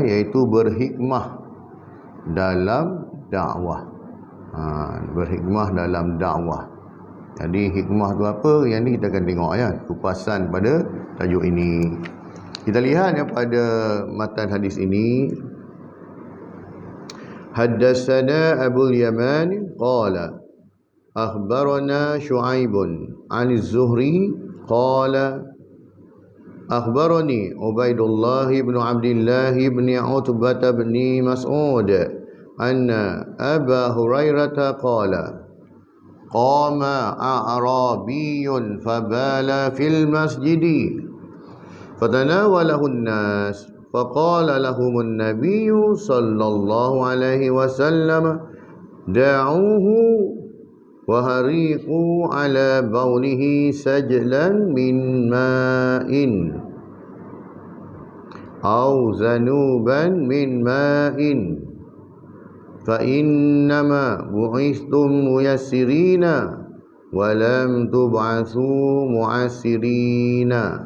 iaitu berhikmah dalam dakwah. Berhikmah dalam dakwah. Jadi hikmah tu apa? Yang ni kita akan tengok ya, kupasan pada tajuk ini. Kita lihat ya pada matan hadis ini. Haddatsana Abu Yaman qala akhbarana Syu'aibun 'an az-Zuhri qala akhbarani Ubaidullah bin Abdullah bin Utbah bin Mas'ud anna Aba Hurairah qala qama a'rabiyyun fabala fil masjidi fatanawalahu an-nas faqala lahumun nabiyyu sallallahu alaihi wasallam da'uhu wa hariqu ala bawlihi sajlan min ma'in aw zanuban min ma'in fa innama bu'istum muyassirina wa lam tub'atsu mu'assirina.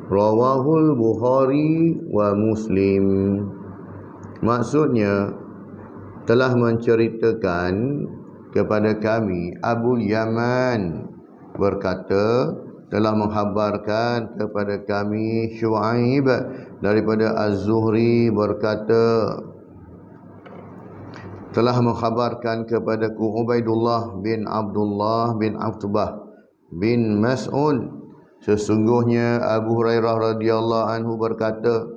Rawahul Bukhari wa Muslim. Maksudnya telah menceritakan kepada kami Abu Yaman berkata, telah menghabarkan kepada kami Syu'aib daripada Az-Zuhri berkata, telah menghabarkan kepadaku Ubaidullah bin Abdullah bin Utbah bin Mas'ud, sesungguhnya Abu Hurairah radhiyallahu anhu berkata,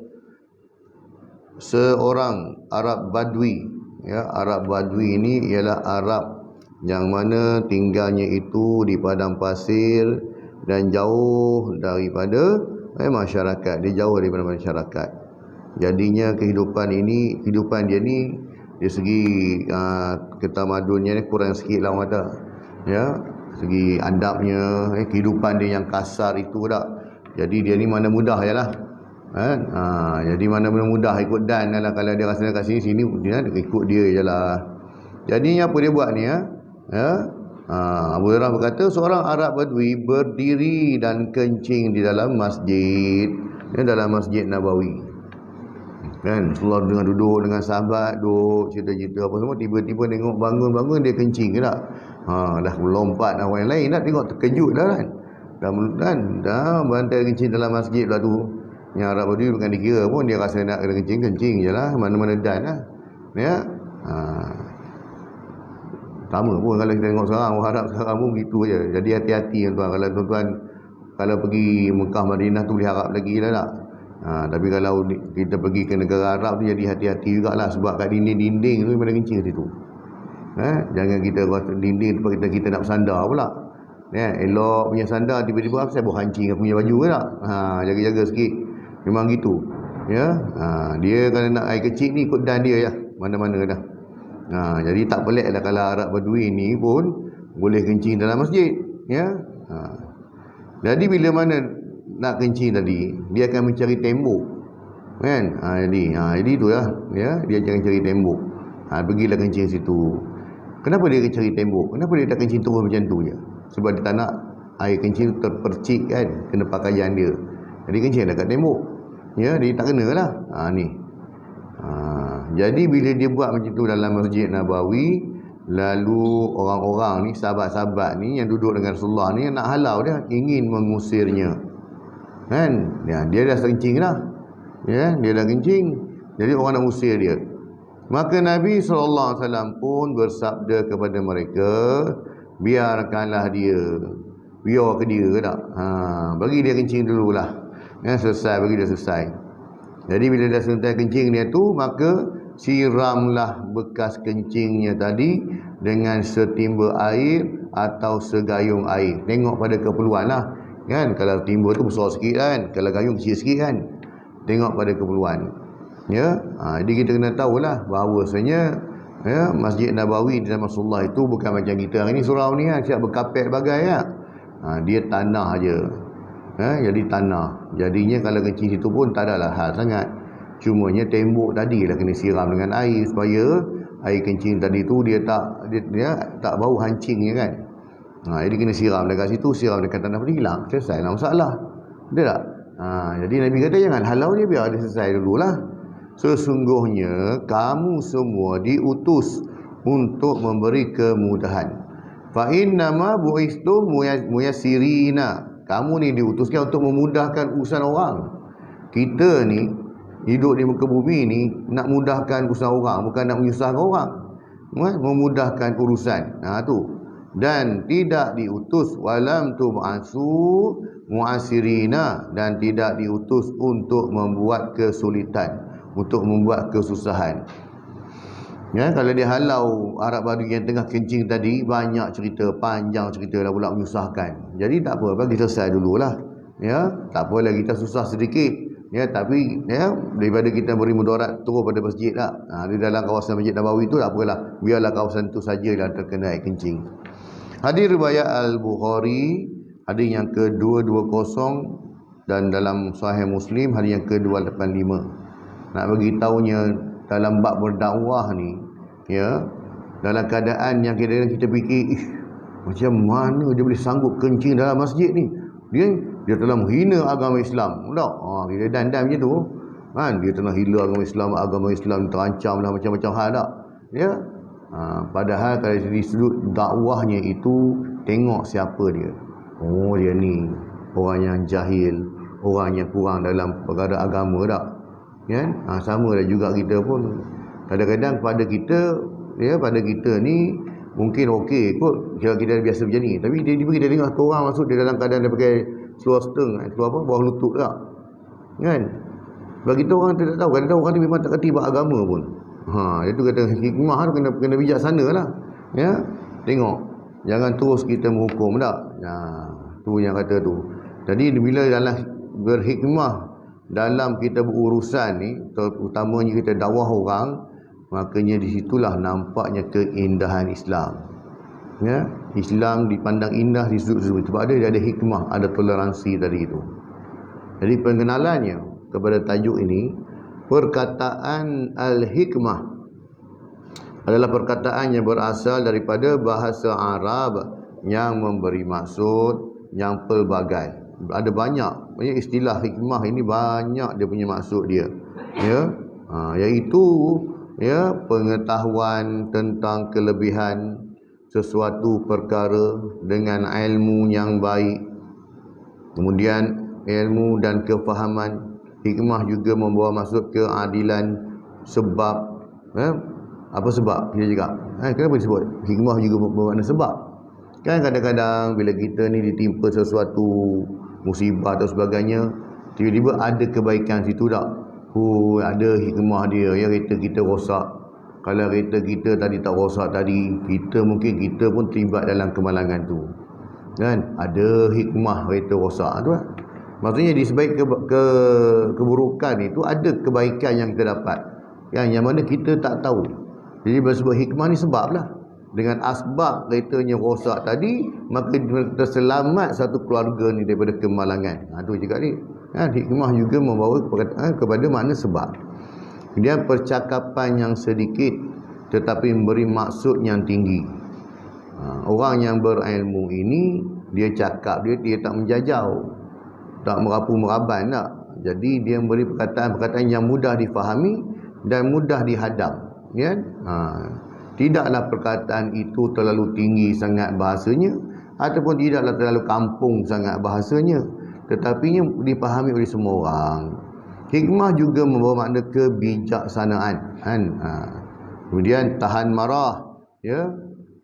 seorang Arab Badui, ya, Arab Badui ini ialah Arab yang mana tinggalnya itu di padang pasir dan jauh daripada masyarakat, dia jauh daripada masyarakat. Jadinya kehidupan dia ni dari segi ketamadunnya ni kurang sikit lah orang kata, ya, segi adabnya, kehidupan dia yang kasar itu tak. Jadi dia ni mana mudah je lah kan? Jadi mana mudah ikut dan lah. Kalau dia rasa kat sini dia ikut dia je lah. Jadi apa dia buat ni ya? Abu Hurairah berkata, seorang Arab Badui berdiri dan kencing di dalam masjid, dalam Masjid Nabawi kan. Rasulullah dengan duduk dengan sahabat, duduk cerita-cerita apa semua, tiba-tiba tengok bangun-bangun dia kencing ke tak. Dah lompat orang yang lain dah tengok, terkejut dah kan. Dah bantai kencing dalam masjid pula tu. Yang Arab Badui bukan dikira pun, dia rasa nak kena kencing je lah, mana-mana dan lah ya. Sama pun kalau kita tengok sekarang, orang Arab sekarang pun begitu je. Jadi hati-hati tuan-tuan. Kalau tuan-tuan kalau pergi Mekah Madinah tu boleh harap lagi lah tak. Tapi kalau kita pergi ke negara Arab tu, jadi hati-hati jugalah. Sebab kat dinding-dinding tu pada kencing situ. Jangan kita buat dinding tempat kita nak bersandar pula. Elok punya sandar, tiba-tiba saya buat hancing punya baju ke tak. Jaga-jaga sikit. Memang gitu. Ya. Dia kalau nak air kecil ni ikut dan dia ya. Mana-mana dah. Jadi tak pelik lah kalau Arab Badui ni pun boleh kencing dalam masjid. Ya. Jadi bila mana nak kencing tadi, dia akan mencari tembok kan. Jadi tu lah ya, dia akan cari tembok. Pergilah kencing situ. Kenapa dia cari tembok? Kenapa dia tak kencing terus macam tu je? Sebab dia tak nak air kencing terpercik kan, kena pakaian dia. Jadi kencing dekat tembok. Ya, dia tak kena lah. Jadi bila dia buat macam tu dalam Masjid Nabawi, lalu orang-orang ni, sahabat-sahabat ni yang duduk dengan Rasulullah ni nak halau dia, ingin mengusirnya kan. Dia dah kencing dah. Ya, dia dah kencing. Jadi orang nak usir dia. Maka Nabi SAW pun bersabda kepada mereka, biarkanlah dia. Biar ke dia ke tak. Bagi dia kencing dululah. Selesai, bagi dia selesai. Jadi bila dah selesai kencing dia tu, maka siramlah bekas kencingnya tadi dengan setimba air atau segayung air. Tengok pada keperluan lah kan. Kalau timba tu besar sikit kan, kalau gayung kecil sikit kan. Tengok pada keperluan. Ya. Jadi kita kena tahulah bahawasanya ya, Masjid Nabawi di zaman Rasulullah itu bukan macam kita hari ni surau ni kan, siap berkapet bagai ya. Dia tanah aja. Jadi tanah. Jadinya kalau kencing situ pun tak adalah hal sangat. Cumanya tembok tadi lah kena siram dengan air supaya air kencing tadi tu dia tak bau hancingnya kan. Jadi kena siram dekat situ, siram dekat tanah pun hilang. Selesai lah masalah. Betul tak? Jadi Nabi kata jangan halau dia, biar dia selesai dululah. Sesungguhnya kamu semua diutus untuk memberi kemudahan. Fa innama bu'istum muyassirina. Kamu ni diutuskan untuk memudahkan urusan orang. Kita ni hidup di muka bumi ni nak mudahkan urusan orang, bukan nak menyusahkan orang. Memudahkan urusan. Tu. Dan tidak diutus walam tub'asu mu'asirina, dan tidak diutus untuk membuat kesulitan, untuk membuat kesusahan. Kalau dia halau Arab Badui yang tengah kencing tadi, banyak cerita, panjang cerita lah pula menyusahkan. Jadi tak apa, bagi selesai dululah. Tak apalah kita susah sedikit. Tapi daripada kita beri mudarat turun pada masjid lah. Di dalam kawasan Masjid Nabawi tu tak apalah, biarlah kawasan tu sajalah terkena air kencing. Hadis riwayat Al-Bukhari, hadis yang ke-220, dan dalam Sahih Muslim hadis yang ke-285. Nak bagi tahunya dalam bab berdakwah ni, dalam keadaan yang kita fikir, macam mana dia boleh sanggup kencing dalam masjid ni? Dia telah menghina agama Islam. Tak? Dia dandan macam tu. Dia telah hina agama Islam terancam lah macam-macam hal tak? Padahal kalau dari sudut dakwahnya itu, tengok siapa dia. Dia ni orang yang jahil, orang yang kurang dalam perkara agama tak? Sama lah juga kita pun kadang-kadang pada kita ni mungkin okey kot kalau kita biasa macam ni, tapi dia kita tengok satu orang masuk dia dalam keadaan dia pakai seluar seteng, bawah lutut tak, bagi kita orang tidak tahu, kadang-kadang orang ni memang tak kerti buat agama pun. Itu kata hikmah tu kena bijaksana lah. Tengok, jangan terus kita menghukum tak. Tu yang kata tu. Jadi bila dalam berhikmah dalam kita berurusan ni, terutamanya kita dakwah orang, makanya disitulah nampaknya keindahan Islam. Islam dipandang indah di sudut-sudut sebab dia ada hikmah, ada toleransi tadi itu. Jadi pengenalannya kepada tajuk ini, perkataan al-hikmah adalah perkataan yang berasal daripada bahasa Arab yang memberi maksud yang pelbagai. Ada banyak istilah hikmah ini, banyak dia punya maksud dia. Iaitu pengetahuan tentang kelebihan sesuatu perkara dengan ilmu yang baik. Kemudian ilmu dan kefahaman. Hikmah juga membawa maksud keadilan sebab. Apa sebab? Dia cakap, kenapa disebut? Hikmah juga bermakna sebab. Kan kadang-kadang bila kita ni ditimpa sesuatu musibah atau sebagainya, tiba-tiba ada kebaikan situ tak? Ada hikmah dia. Kereta kita rosak, kalau kereta kita tadi tak rosak tadi, mungkin kita pun terlibat dalam kemalangan tu. Ada hikmah kereta rosak tu lah. Maksudnya di sebaik keburukan itu ada kebaikan yang kita dapat, yang mana kita tak tahu. Jadi sebab hikmah ni sebab lah. Dengan asbab keretanya rosak tadi, maka terselamat satu keluarga ni daripada kemalangan. Itu juga ni. Hikmah juga membawa kepada makna sebab. Kemudian percakapan yang sedikit tetapi memberi maksud yang tinggi. Orang yang berilmu ini, dia cakap dia tak menjajau, tak merapu-meraban tak. Jadi dia memberi perkataan-perkataan yang mudah difahami dan mudah dihadam. Tidaklah perkataan itu terlalu tinggi sangat bahasanya, ataupun tidaklah terlalu kampung sangat bahasanya, tetapi dipahami oleh semua orang. Hikmah juga membawa makna kebijaksanaan. Kemudian tahan marah,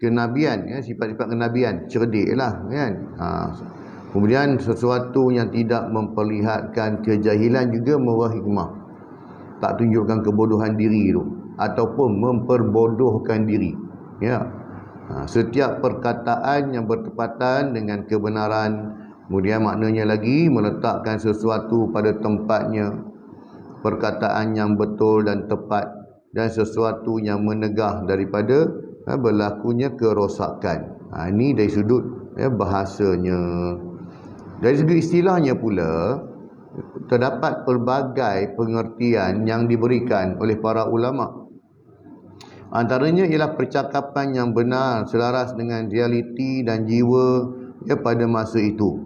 kenabian, sifat-sifat kenabian, cerdik lah, Kemudian sesuatu yang tidak memperlihatkan kejahilan juga membawa hikmah. Tak tunjukkan kebodohan diri tu, ataupun memperbodohkan diri. Setiap perkataan yang bertepatan dengan kebenaran. Kemudian maknanya lagi meletakkan sesuatu pada tempatnya, perkataan yang betul dan tepat, dan sesuatu yang menegah daripada berlakunya kerosakan. Ini dari sudut bahasanya. Dari segi istilahnya pula, terdapat pelbagai pengertian yang diberikan oleh para ulama. Antaranya ialah percakapan yang benar, selaras dengan realiti dan jiwa pada masa itu.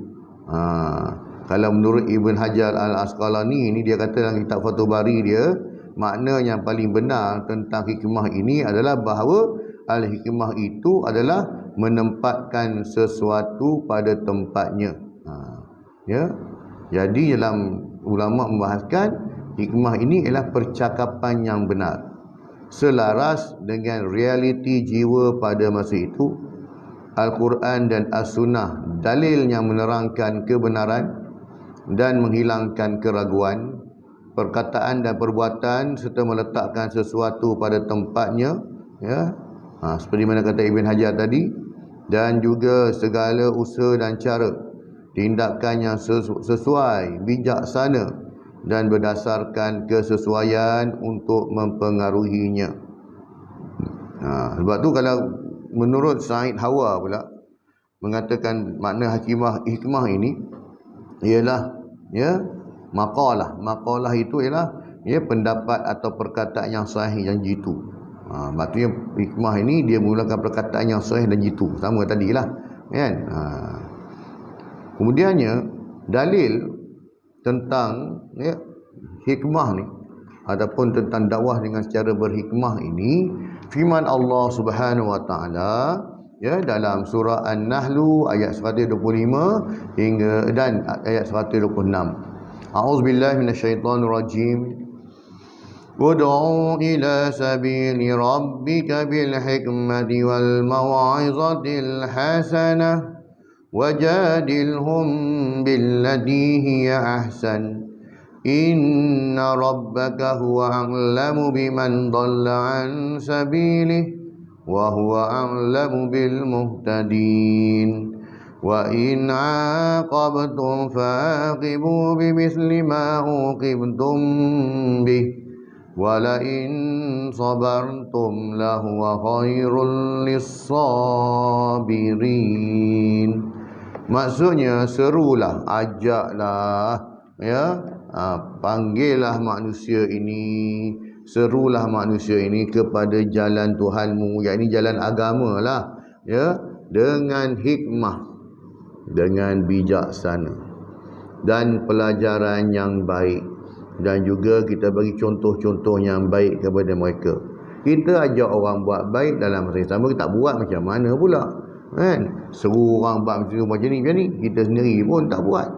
Kalau menurut Ibn Hajar Al-Asqalani ini, dia kata dalam kitab Fathul Bari dia, makna yang paling benar tentang hikmah ini adalah bahawa al-hikmah itu adalah menempatkan sesuatu pada tempatnya. Ya. Jadi dalam ulama membahaskan hikmah ini ialah percakapan yang benar, selaras dengan realiti jiwa pada masa itu. Al-Quran dan As-Sunnah dalil yang menerangkan kebenaran dan menghilangkan keraguan, perkataan dan perbuatan serta meletakkan sesuatu pada tempatnya, ya. Seperti mana kata Ibn Hajar tadi, dan juga segala usaha dan cara tindakan yang sesuai, bijaksana dan berdasarkan kesesuaian untuk mempengaruhinya. Sebab tu kalau menurut Said Hawa pula mengatakan makna hikmah ini ialah, ya, maqalah. Maqalah itu ialah, ya, pendapat atau perkataan yang sahih dan jitu. Maksudnya hikmah ini dia menggunakan perkataan yang sahih dan jitu, sama tadilah, kan? Kemudiannya dalil tentang, ya, hikmah ni ataupun tentang dakwah dengan secara berhikmah ini, firman Allah Subhanahu wa taala, ya, dalam surah An-Nahl ayat 125 hingga dan ayat 126. A'udzubillahi minasyaitonir rajim. Ud'u ila sabili rabbika bil hikmati wal mau'izatil hasanah wajadilhum billati hiya ahsan. Inna rabbaka huwa a'lamu biman dhalla an sabilihi wa huwa a'lamu bil muhtadin. Wa in 'aqabtum fa'aqibu bimithli ma 'uqibtum bih wa la in sabartum lahuwa khairul lis-sabirin. Maksudnya serulah, ajaklah, ya, panggillah manusia ini, serulah manusia ini kepada jalan Tuhanmu, yakni jalan agama lah, ya, dengan hikmah, dengan bijaksana dan pelajaran yang baik, dan juga kita bagi contoh-contoh yang baik kepada mereka. Kita ajak orang buat baik, dalam masa yang sama kita tak buat, macam mana pula, kan? Seru orang buat macam ni, kita sendiri pun tak buat.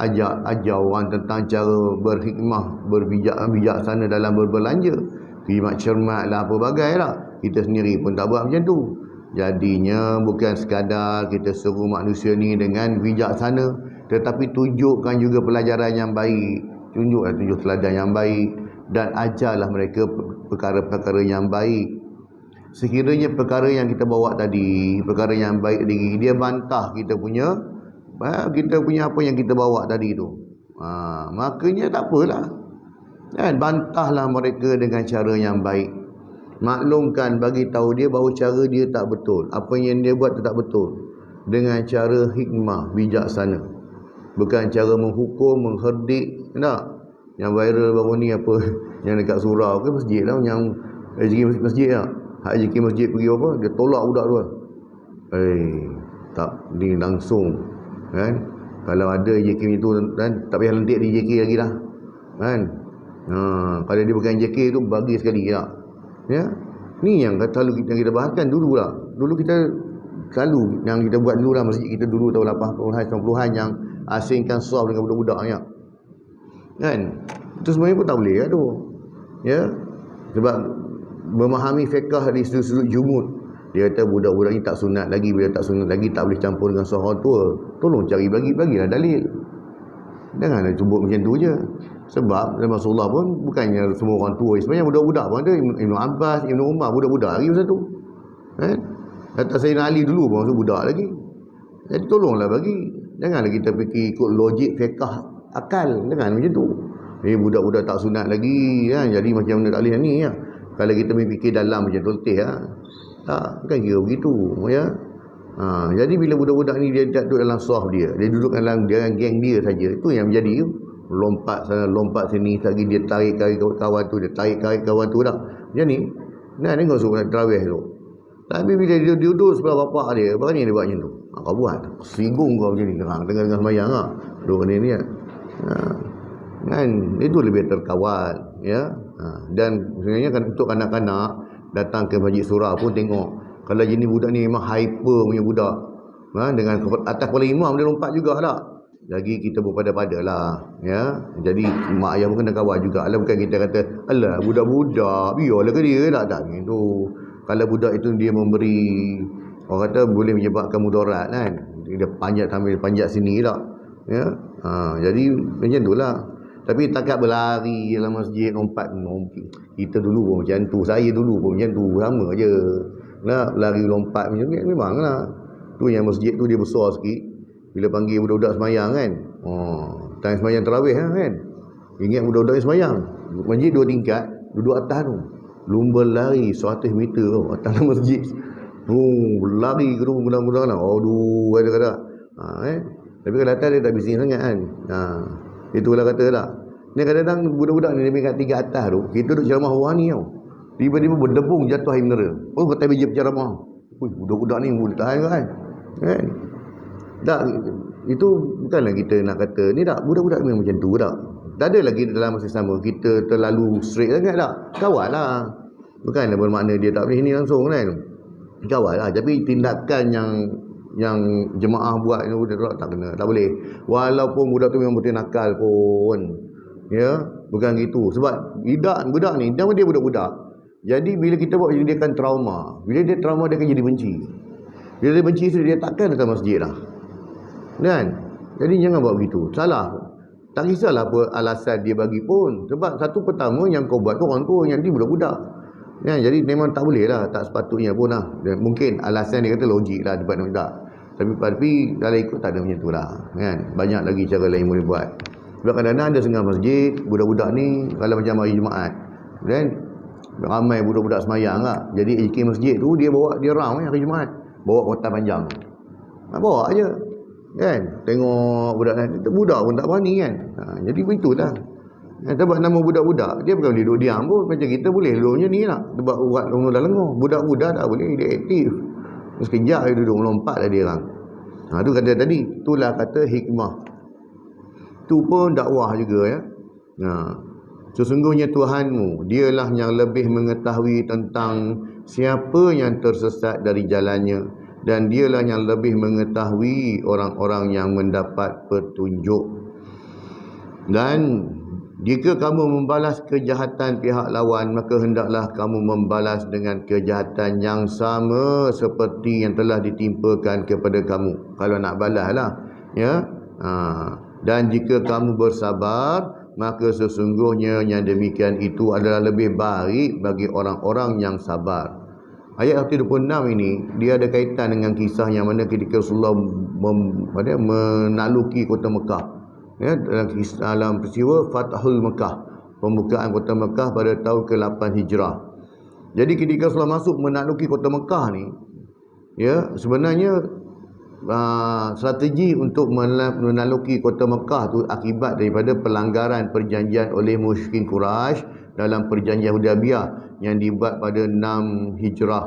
Ajar orang tentang cara berhikmah, bijaksana dalam berbelanja, khidmat cermat lah, apa bagai lah, kita sendiri pun tak buat macam tu. Jadinya bukan sekadar kita seru manusia ni dengan bijaksana, tetapi tunjukkan juga pelajaran yang baik, tunjuk teladan yang baik, dan ajarlah mereka perkara-perkara yang baik. Sekiranya perkara yang kita bawa tadi, perkara yang baik tadi, dia bantah kita punya apa yang kita bawa tadi tu, makanya tak apalah, kan? Bantahlah mereka dengan cara yang baik, maklumkan, bagi tahu dia bahawa cara dia tak betul, apa yang dia buat tu tak betul, dengan cara hikmah, bijaksana, bukan cara menghukum, mengherdik. Tak? Yang viral baru ni apa yang dekat surau ke masjid lah, yang rezeki masjid lah, hak rezeki masjid pergi apa, dia tolak budak tu. Tak, ni langsung, kan? Kalau ada JK itu, kan, tak payah lentik di JK lagi dah, kan? Kalau dia bukan JK tu, bagi sekali tak? Ya, ni yang selalu kita bahaskan dulu lah. Dulu kita selalu yang kita buat dulu lah, masjid kita dulu tahun 80-an 90-an, yang asingkan soft dengan budak-budak ya, kan? Itu sebenarnya pun tak boleh lah tu, ya. Sebab memahami fiqh di sudut jumud, dia kata budak-budak ni tak sunat lagi, bila tak sunat lagi tak boleh campur dengan sahur tua. Tolong cari bagilah dalil. Janganlah sebut macam tu je. Sebab Rasulullah pun bukannya semua orang tua, sebenarnya budak-budak pun ada. Ibnu Abbas, Ibnu Umar, budak-budak lagi masa tu, kan? Kata Sayyidina Ali dulu pun masa budak lagi. Jadi tolonglah bagi. Janganlah kita fikir ikut logik fiqh akal. Jangan macam tu. Budak-budak tak sunat lagi, kan? Jadi macam mana tak boleh ni, ya? Kalau kita fikir dalam macam tu, letih, ya? Tak, bukan kira begitu, ya. Jadi bila budak-budak ni dia tak duduk dalam soft dia duduk dalam geng dia saja, itu yang menjadi lompat sana lompat sini, lagi dia tarik kawan tu, dia tarik kawan tu dah. Macam ni, nak tengok surat tarawih tu. Tapi bila dia duduk sebelah bapak dia, berani dia buat macam tu. Kau buat. Singgung kau macam ni. Tengah-tengah sembahyang lah. Dua ni ni. Kan? Itu lebih terkawal. Ya. Dan sebenarnya kan untuk kanak-kanak datang ke Masjid Surah pun tengok. Kalau jenis budak ni memang hyper punya budak. Dengan atas kepala imam dia lompat juga tak. Lagi kita berpada-pada lah. Ya. Jadi mak ayah pun kena kawal juga lah. Bukan kita kata, alah budak-budak, biarlah ke dia. Tak. Itu. Kalau budak itu dia memberi, orang kata boleh menyebabkan mudarat kan. Dia panjat sambil panjat sini tak. Ya. Jadi macam tu lah. Tapi takat berlari dalam masjid, lompat. Kita dulu pun macam tu. Saya dulu pun macam tu. Sama je. Nah, lari lompat macam ni memang lah. Tu yang masjid tu dia besar sikit. Bila panggil budak-budak semayang kan. Time semayang tarawih kan. Ingat budak-budak yang semayang. Masjid 2 tingkat. Duduk atas tu. Lumba lari 100 meter tu. Atas masjid. Lari ke tu mudah-mudahan lah. Aduh kata-kata. Tapi kalau atas dia tak bising sangat kan. Itulah kata tak. Ni kadang-kadang budak-budak ni dia kat tingkat atas tu. Kita duduk ceramah bawah ni tau. Tiba-tiba berdebung jatuh air mineral. Kata biji ceramah. Budak-budak ni boleh tahan kan. Kan? Tak, itu bukanlah kita nak kata ni tak, budak-budak memang macam tu tak. Tak ada lagi dalam masa sama kita terlalu straight sangat tak. Kawal lah. Bukanlah bermakna dia tak boleh ni langsung kan. Kawal lah. Tapi tindakan yang jemaah buat ni tak kena, tak boleh. Walaupun budak tu memang betul nakal pun. Ya, bukan gitu. Sebab budak ni nama dia budak-budak. Jadi bila kita buat dia akan trauma. Bila dia trauma dia akan jadi benci. Bila dia benci dia takkan datang masjid lah. Kan? Jadi jangan buat begitu. Salah. Tak kisahlah apa alasan dia bagi pun. Sebab satu pertama yang kau buat tu orang tu yang dia budak-budak. Kan? Jadi memang tak boleh lah. Tak sepatutnya pun lah. Dan mungkin alasan dia kata logik lah. Tak. Tapi kalau ikut tak ada macam tu lah. Kan? Banyak lagi cara lain boleh buat. Sebab kadang-kadang ada setengah masjid. Budak-budak ni kalau macam hari Jumaat. Kan? Ramai budak-budak semayang lah. Jadi AJK masjid tu dia bawa dia round hari Jumaat. Bawa kotak panjang. Bawa aja. Kan? Tengok budak lain. Budak pun tak berani kan. Jadi begitulah. Sebab nama budak-budak dia bukan boleh duduk diam pun. Macam kita boleh duduknya ni lah. Sebab urat orang dah lengur. Budak-budak tak boleh. Dia aktif. Sekejap dia duduk melompat lah dia orang. Tu kata tadi. Itulah kata hikmah. Tu pun dakwah juga ya. Sesungguhnya Tuhanmu dialah yang lebih mengetahui tentang siapa yang tersesat dari jalannya. Dan dialah yang lebih mengetahui orang-orang yang mendapat petunjuk. Dan jika kamu membalas kejahatan pihak lawan, maka hendaklah kamu membalas dengan kejahatan yang sama seperti yang telah ditimpakan kepada kamu. Kalau nak balas lah. Ya? Dan jika kamu bersabar, maka sesungguhnya yang demikian itu adalah lebih baik bagi orang-orang yang sabar. Ayat 36 ini dia ada kaitan dengan kisah yang mana ketika Rasulullah menakluki kota Mekah. Ya, dalam peristiwa Fathul Mekah, pembukaan kota Mekah pada tahun ke-8 Hijrah. Jadi ketika Rasulullah masuk menakluki kota Mekah ni, ya, sebenarnya strategi untuk menakluki kota Mekah tu akibat daripada pelanggaran perjanjian oleh musyrikin Quraisy dalam perjanjian Hudaybiyah yang dibuat pada 6 Hijrah.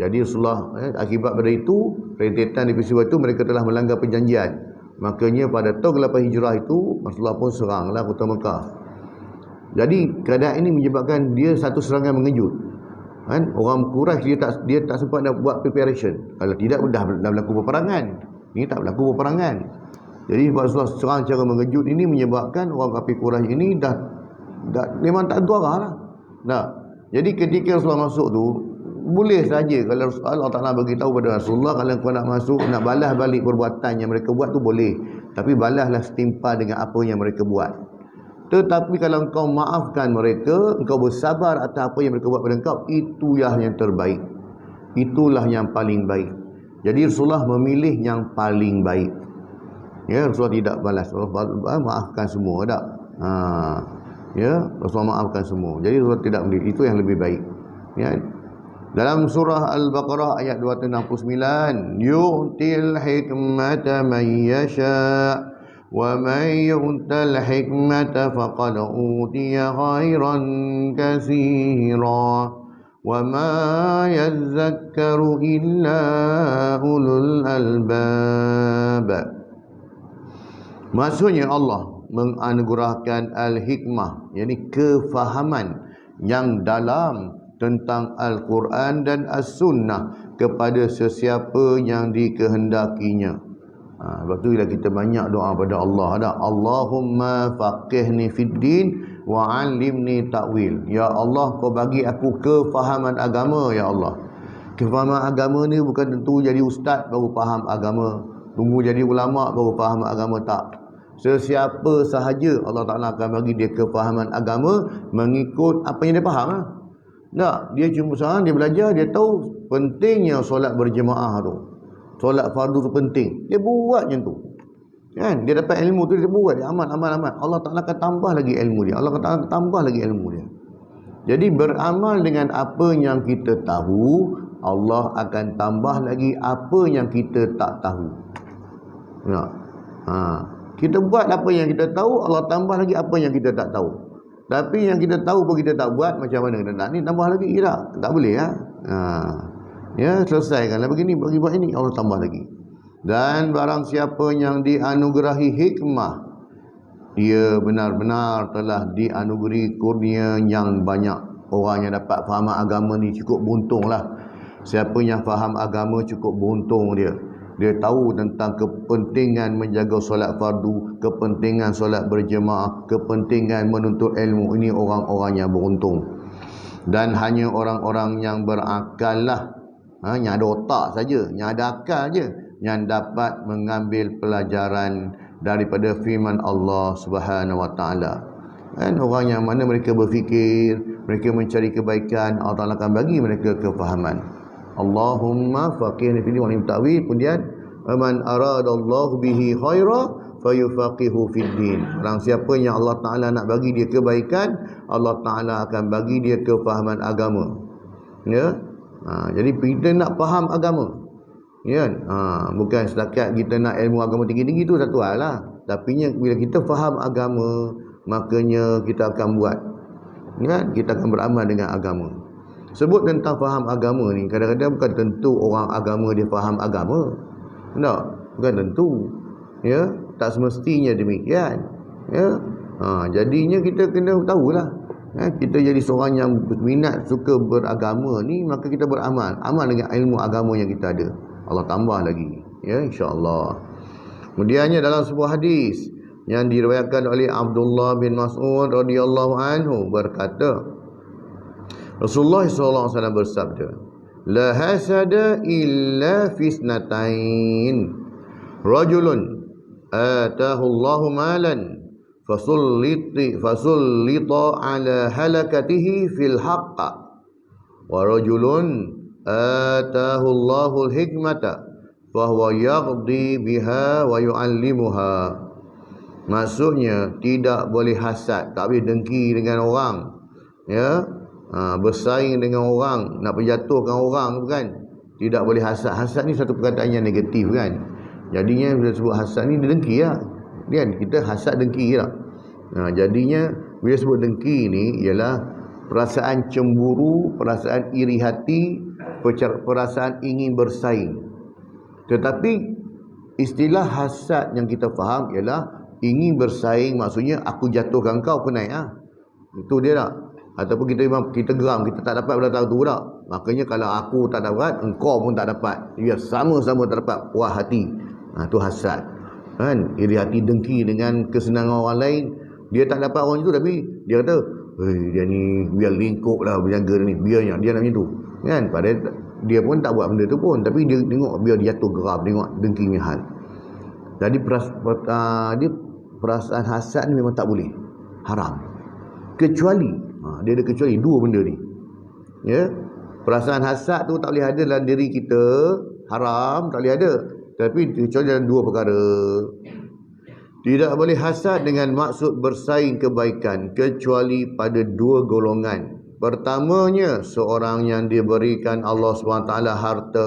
Jadi Rasulullah akibat pada itu, rentetan di peristiwa itu mereka telah melanggar perjanjian. Makanya pada tahun 8 Hijrah itu Rasulullah pun seranglah kota Mekah. Jadi keadaan ini menyebabkan dia satu serangan mengejut. Kan? Orang Quraisy dia tak sempat nak buat preparation. Kalau tidak dah berlaku peperangan. Ini tak berlaku peperangan. Jadi Rasulullah serang secara mengejut ini menyebabkan orang kafir Quraisy ini dah memang tak tentu arah lah. Jadi ketika Rasulullah masuk tu, boleh saja kalau Allah Ta'ala beritahu pada Rasulullah, kalau kau nak masuk, nak balas balik perbuatan yang mereka buat tu boleh. Tapi balaslah setimpal dengan apa yang mereka buat. Tetapi kalau engkau maafkan mereka, engkau bersabar atas apa yang mereka buat pada engkau, itulah yang terbaik. Itulah yang paling baik. Jadi Rasulullah memilih yang paling baik. Ya, Rasulullah tidak balas. Rasulullah maafkan semua tak? Ya, Rasulullah maafkan semua. Jadi Rasulullah tidak memilih. Itu yang lebih baik. Ya. Dalam surah Al-Baqarah ayat 269, yu'til hikmata man yasha' wa man yu'tal hikmata faqad utiya khairan katsira wa ma yadhakkaru illa ulul albab. Maksudnya Allah menganugerahkan al-hikmah, yakni kefahaman yang dalam tentang Al-Quran dan As-Sunnah kepada sesiapa yang dikehendakinya. Sebab tu bila kita banyak doa pada Allah, ada Allahumma faqihni fid din wa 'allimni ta'wil. Ya Allah, kau bagi aku kefahaman agama, ya Allah. Kefahaman agama ni bukan tentu jadi ustaz baru faham agama, tunggu jadi ulama baru faham agama, tak. Sesiapa sahaja Allah Ta'ala akan bagi dia kefahaman agama mengikut apa yang dia faham lah. Tak, dia cuma seorang, dia belajar, dia tahu pentingnya solat berjemaah tu, solat fardu tu penting, dia buat macam tu kan. Dia dapat ilmu tu, dia buat, dia amal. Allah Ta'ala akan tambah lagi ilmu dia, Allah Ta'ala akan tambah lagi ilmu dia. Jadi beramal dengan apa yang kita tahu, Allah akan tambah lagi apa yang kita tak tahu. Ya. Kita buat apa yang kita tahu, Allah tambah lagi apa yang kita tak tahu. Tapi yang kita tahu pun kita tak buat, macam mana kita nak ni tambah lagi tak boleh ya. Ya, selesaikanlah begini, bagi buat ini, Allah tambah lagi. Dan barang siapa yang dianugerahi hikmah, dia benar-benar telah dianugerahi kurnia yang banyak. Orang yang dapat faham agama ni cukup buntunglah. Siapa yang faham agama cukup buntung dia. Dia tahu tentang kepentingan menjaga solat fardu, kepentingan solat berjemaah, kepentingan menuntut ilmu. Ini orang-orang yang beruntung. Dan hanya orang-orang yang berakal lah, yang ada otak saja, yang ada akal saja, yang dapat mengambil pelajaran daripada firman Allah Subhanahu Wa Taala. Dan orang yang mana mereka berfikir, mereka mencari kebaikan, Allah Ta'ala akan bagi mereka kefahaman. Allahumma faqihni fid din wa 'allimni ta'wil. Kemudian man aradallahu bihi khaira fayufaqihu fid din. Orang siapa yang Allah Ta'ala nak bagi dia kebaikan, Allah Ta'ala akan bagi dia kefahaman agama. Ya. Jadi kita nak faham agama, ya. Bukan setakat kita nak ilmu agama tinggi-tinggi tu satu hal lah. Tapi bila kita faham agama, makanya kita akan buat, kan? Kita akan beramal dengan agama. Sebut tentang faham agama ni, kadang-kadang bukan tentu orang agama dia faham agama. Tak, bukan tentu. Ya, tak semestinya demikian. Ya. Jadinya kita kena tahulah. Kita jadi seorang yang berminat, suka beragama ni, maka kita beramal. Amal dengan ilmu agama yang kita ada. Allah tambah lagi. Ya, insya-Allah. Kemudiannya dalam sebuah hadis yang diriwayatkan oleh Abdullah bin Mas'ud radhiyallahu anhu berkata, Rasulullah SAW bersabda, la hasada illa fisnatain, rajulun atahu Allahu malan fasullita ala halakatihi fil haqq, wa rajulun atahu Allahu al-hikmata fahuwa yaghdi biha wa yu'allimuha. Maksudnya tidak boleh hasad, tak boleh dengki dengan orang, ya. Bersaing dengan orang, nak menjatuhkan orang, bukan. Tidak boleh hasad. Hasad ni satu perkataan yang negatif, kan. Jadinya bila sebut hasad ni, dia dengki lah, kan. Kita hasad dengki lah. Jadinya bila sebut dengki ni ialah perasaan cemburu, perasaan iri hati, perasaan ingin bersaing. Tetapi istilah hasad yang kita faham ialah ingin bersaing, maksudnya aku jatuhkan kau, kau naik lah. Itu dia tak. Ataupun kita geram, kita tak dapat pada tahun tu tak. Makanya kalau aku tak dapat, engkau pun tak dapat. Dia sama-sama tak dapat, puas hati. Itu hasad, kan. Iri hati, dengki dengan kesenangan orang lain. Dia tak dapat orang itu, tapi dia kata, dia ni biar lingkup lah, berjaga ni, biarnya dia nak macam tu, kan. Padahal dia pun tak buat benda tu pun, tapi dia tengok biar dia jatuh geram, tengok dengkinya hal. Jadi perasaan hasad ni memang tak boleh, haram. Kecuali dia ada kecuali dua benda ni, ya. Perasaan hasad tu tak boleh ada dalam diri kita, haram, tak boleh ada. Tapi kecuali dalam dua perkara. Tidak boleh hasad dengan maksud bersaing kebaikan kecuali pada dua golongan. Pertamanya, seorang yang diberikan Allah SWT harta,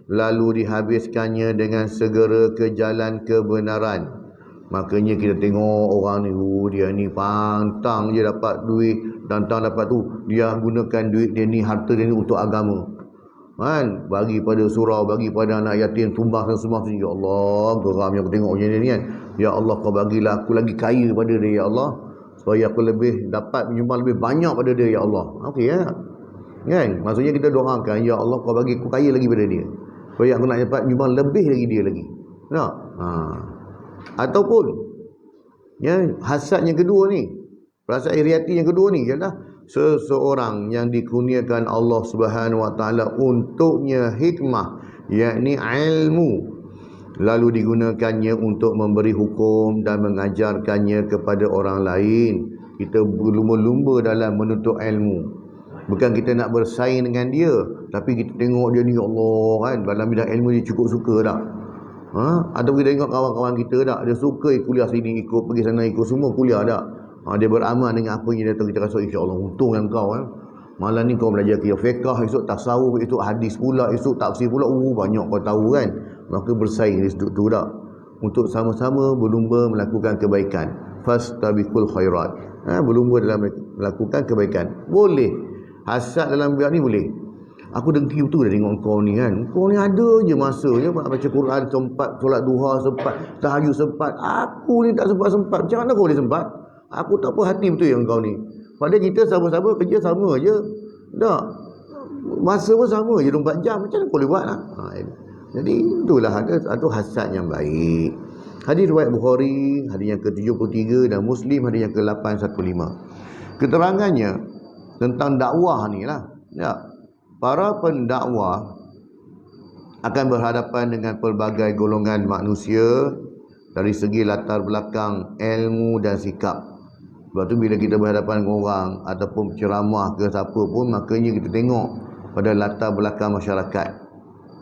lalu dihabiskannya dengan segera ke jalan kebenaran. Makanya kita tengok orang ni, dia ni pantang je dapat duit, tentang dapat tu dia gunakan duit dia ni, harta dia ni untuk agama. Kan, bagi pada surau, bagi pada anak yatim, tumbang semua. Ya Allah, geramnya aku tengok macam ni kan. Ya Allah, kau bagilah aku lagi kaya pada dia ya Allah, supaya aku lebih dapat menyumbang lebih banyak pada dia ya Allah. Okey ya. Kan? Maksudnya kita doakan, ya Allah kau bagi aku kaya lagi pada dia, supaya aku nak dapat menyumbang lebih lagi dia lagi. Tak? Ataupun ya, hasad yang kedua ni, perasaan iri hati yang kedua ni ialah seseorang yang dikurniakan Allah Subhanahu Wa Taala untuknya hikmah, yakni ilmu, lalu digunakannya untuk memberi hukum dan mengajarkannya kepada orang lain. Kita berlumba-lumba dalam menuntut ilmu. Bukan kita nak bersaing dengan dia, tapi kita tengok dia ni, ya Allah kan, dalam bidang ilmu dia cukup suka tak? Atau kita tengok kawan-kawan kita tak, dia suka kuliah sini, ikut pergi sana, ikut semua kuliah tak? Dia beramal dengan apa yang dia tahu. Kita rasa insya-Allah untung yang kau malam ni kau belajar fiqh, esok tasawuf, esok hadis pula, esok tafsir pula. Banyak kau tahu kan. Maka bersaing di situ tu tak, untuk sama-sama berlumba melakukan kebaikan. Fastabiqul khairat. Berlumba dalam melakukan kebaikan. Boleh. Hasad dalam bidang ni boleh. Aku dengki betul dah tengok kau ni kan. Kau ni ada je masa je baca Quran sempat, solat duha sempat, tahajud sempat. Aku ni tak sempat-sempat. Macam mana kau boleh sempat? Aku tak apa hati betul yang kau ni. Padahal kita sama-sama kerja sama je. Tak. Masa pun sama je 24 jam. Macam mana kau boleh buat lah? Jadi itulah ada hasad yang baik. Hadis riwayat Bukhari, hadis yang ke-73, dan Muslim hadis yang ke-815. Keterangannya tentang dakwah ni lah. Ya. Para pendakwah akan berhadapan dengan pelbagai golongan manusia dari segi latar belakang ilmu dan sikap. Sebab tu bila kita berhadapan dengan orang ataupun ceramah ke siapa pun, makanya kita tengok pada latar belakang masyarakat.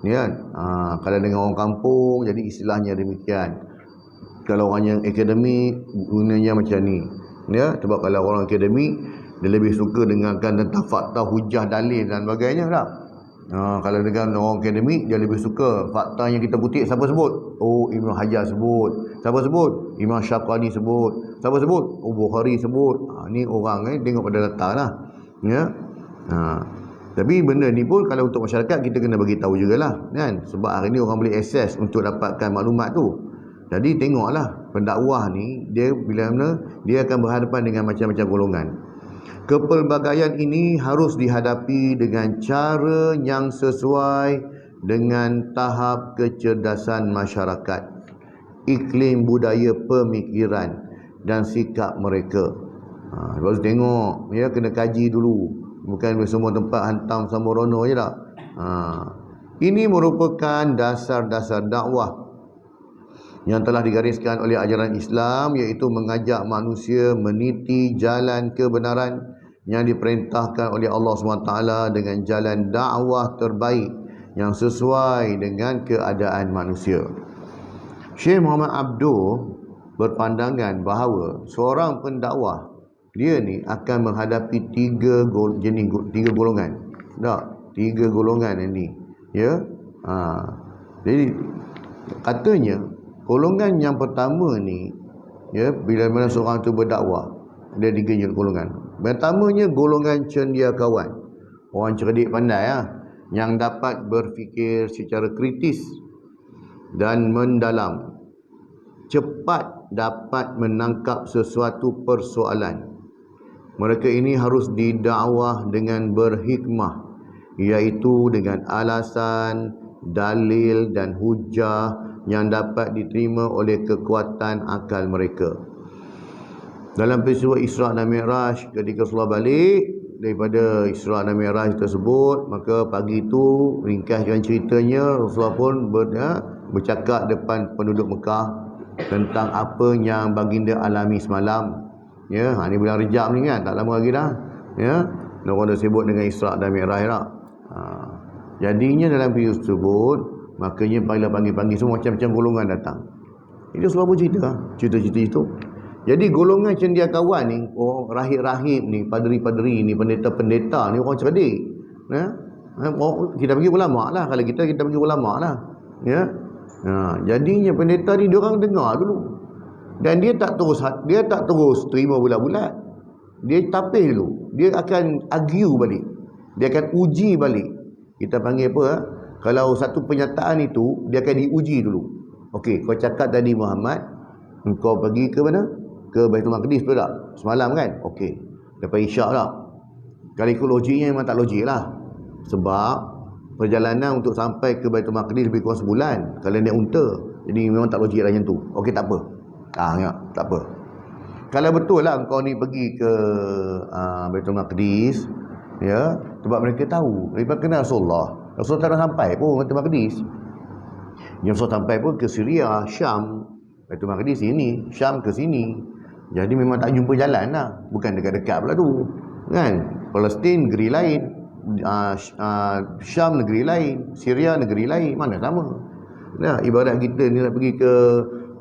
Ya kan? Kalau dengan orang kampung, jadi istilahnya demikian. Kalau orang yang akademik, gunanya macam ni. Ya, sebab kalau orang akademik, dia lebih suka dengarkan tentang fakta, hujah, dalil dan sebagainya tak? Kalau dengan orang akademik, dia lebih suka fakta yang kita kutip. Siapa sebut? Ibn Hajar sebut. Siapa sebut? Imam Syafani sebut. Siapa sebut? Bukhari sebut. Ni orang tengok pada latar lah. Ya? Tapi benda ni pun kalau untuk masyarakat kita kena bagi tahu jugalah kan? Sebab hari ni orang boleh akses untuk dapatkan maklumat tu. Jadi tengoklah pendakwah ni, dia bila mana dia akan berhadapan dengan macam-macam golongan. Kepelbagaian ini harus dihadapi dengan cara yang sesuai dengan tahap kecerdasan masyarakat, iklim budaya pemikiran dan sikap mereka. Baru tengok, ya, kena kaji dulu. Bukan semua tempat hantam samborono je tak. Ini merupakan dasar-dasar dakwah yang telah digariskan oleh ajaran Islam, iaitu mengajak manusia meniti jalan kebenaran yang diperintahkan oleh Allah SWT dengan jalan dakwah terbaik yang sesuai dengan keadaan manusia. Syekh Muhammad Abduh berpandangan bahawa seorang pendakwah, dia ni akan menghadapi tiga golongan. Tak? Tiga golongan ini. Ya. Jadi katanya golongan yang pertama ni, ya, bila mana seorang tu berdakwah, ada tiga golongan. Pertamanya golongan cendekiawan, orang cerdik pandai yang dapat berfikir secara kritis dan mendalam, cepat dapat menangkap sesuatu persoalan. Mereka ini harus didakwah dengan berhikmah, iaitu dengan alasan, dalil dan hujah yang dapat diterima oleh kekuatan akal mereka. Dalam peristiwa Isra dan Mi'raj, ketika Rasulullah balik daripada Isra dan Mi'raj tersebut, maka pagi itu, ringkaskan ceritanya, Rasulullah pun bercakap depan penduduk Mekah tentang apa yang baginda alami semalam. Ya, ni bulan Rejab ni kan, tak lama lagi dah. Ya, orang dah sibuk dengan Isra dan Mi'raj tak. Jadinya dalam peristiwa tersebut, makanya panggil semua macam-macam golongan datang. Itu selalu cerita-cerita itu. Jadi golongan cendekiawan ni, orang rahib-rahib ni, padri-padri ni, pendeta-pendeta ni orang cerdik. Ya? Kita panggil ulama lah. Kalau kita panggil ulama lah. Ya? Jadinya pendeta ni, dia orang dengar dulu. Dan dia tak terus terima bulat-bulat. dia tapis dulu. Dia akan argue balik. Dia akan uji balik. Kita panggil apa? Kalau satu penyataan itu, dia akan diuji dulu. Okey, kau cakap tadi Muhammad, engkau pergi ke mana? Ke Baitul Maqdis betul tak? Semalam kan? Okey. Lepas isyak tak? Kalau ikut logiknya memang tak logik lah. Sebab perjalanan untuk sampai ke Baitul Maqdis lebih kurang sebulan. Kalau naik unta. Jadi memang tak logik lah macam tu. Okey, tak apa. Tak apa. Kalau betul lah engkau ni pergi ke Baitul Maqdis, ya, sebab mereka tahu, mereka kenal Rasulullah. Rasulullah tak dah sampai pun Baitul Maqdis. Yang Rasul sampai pun ke Syria, Syam. Baitul Maqdis sini, Syam ke sini. Jadi memang tak jumpa jalan lah. Bukan dekat-dekat pula tu. Kan? Palestin negeri lain, Syam negeri lain, Syria negeri lain. Mana sama? Nah, ibarat kita ni nak pergi ke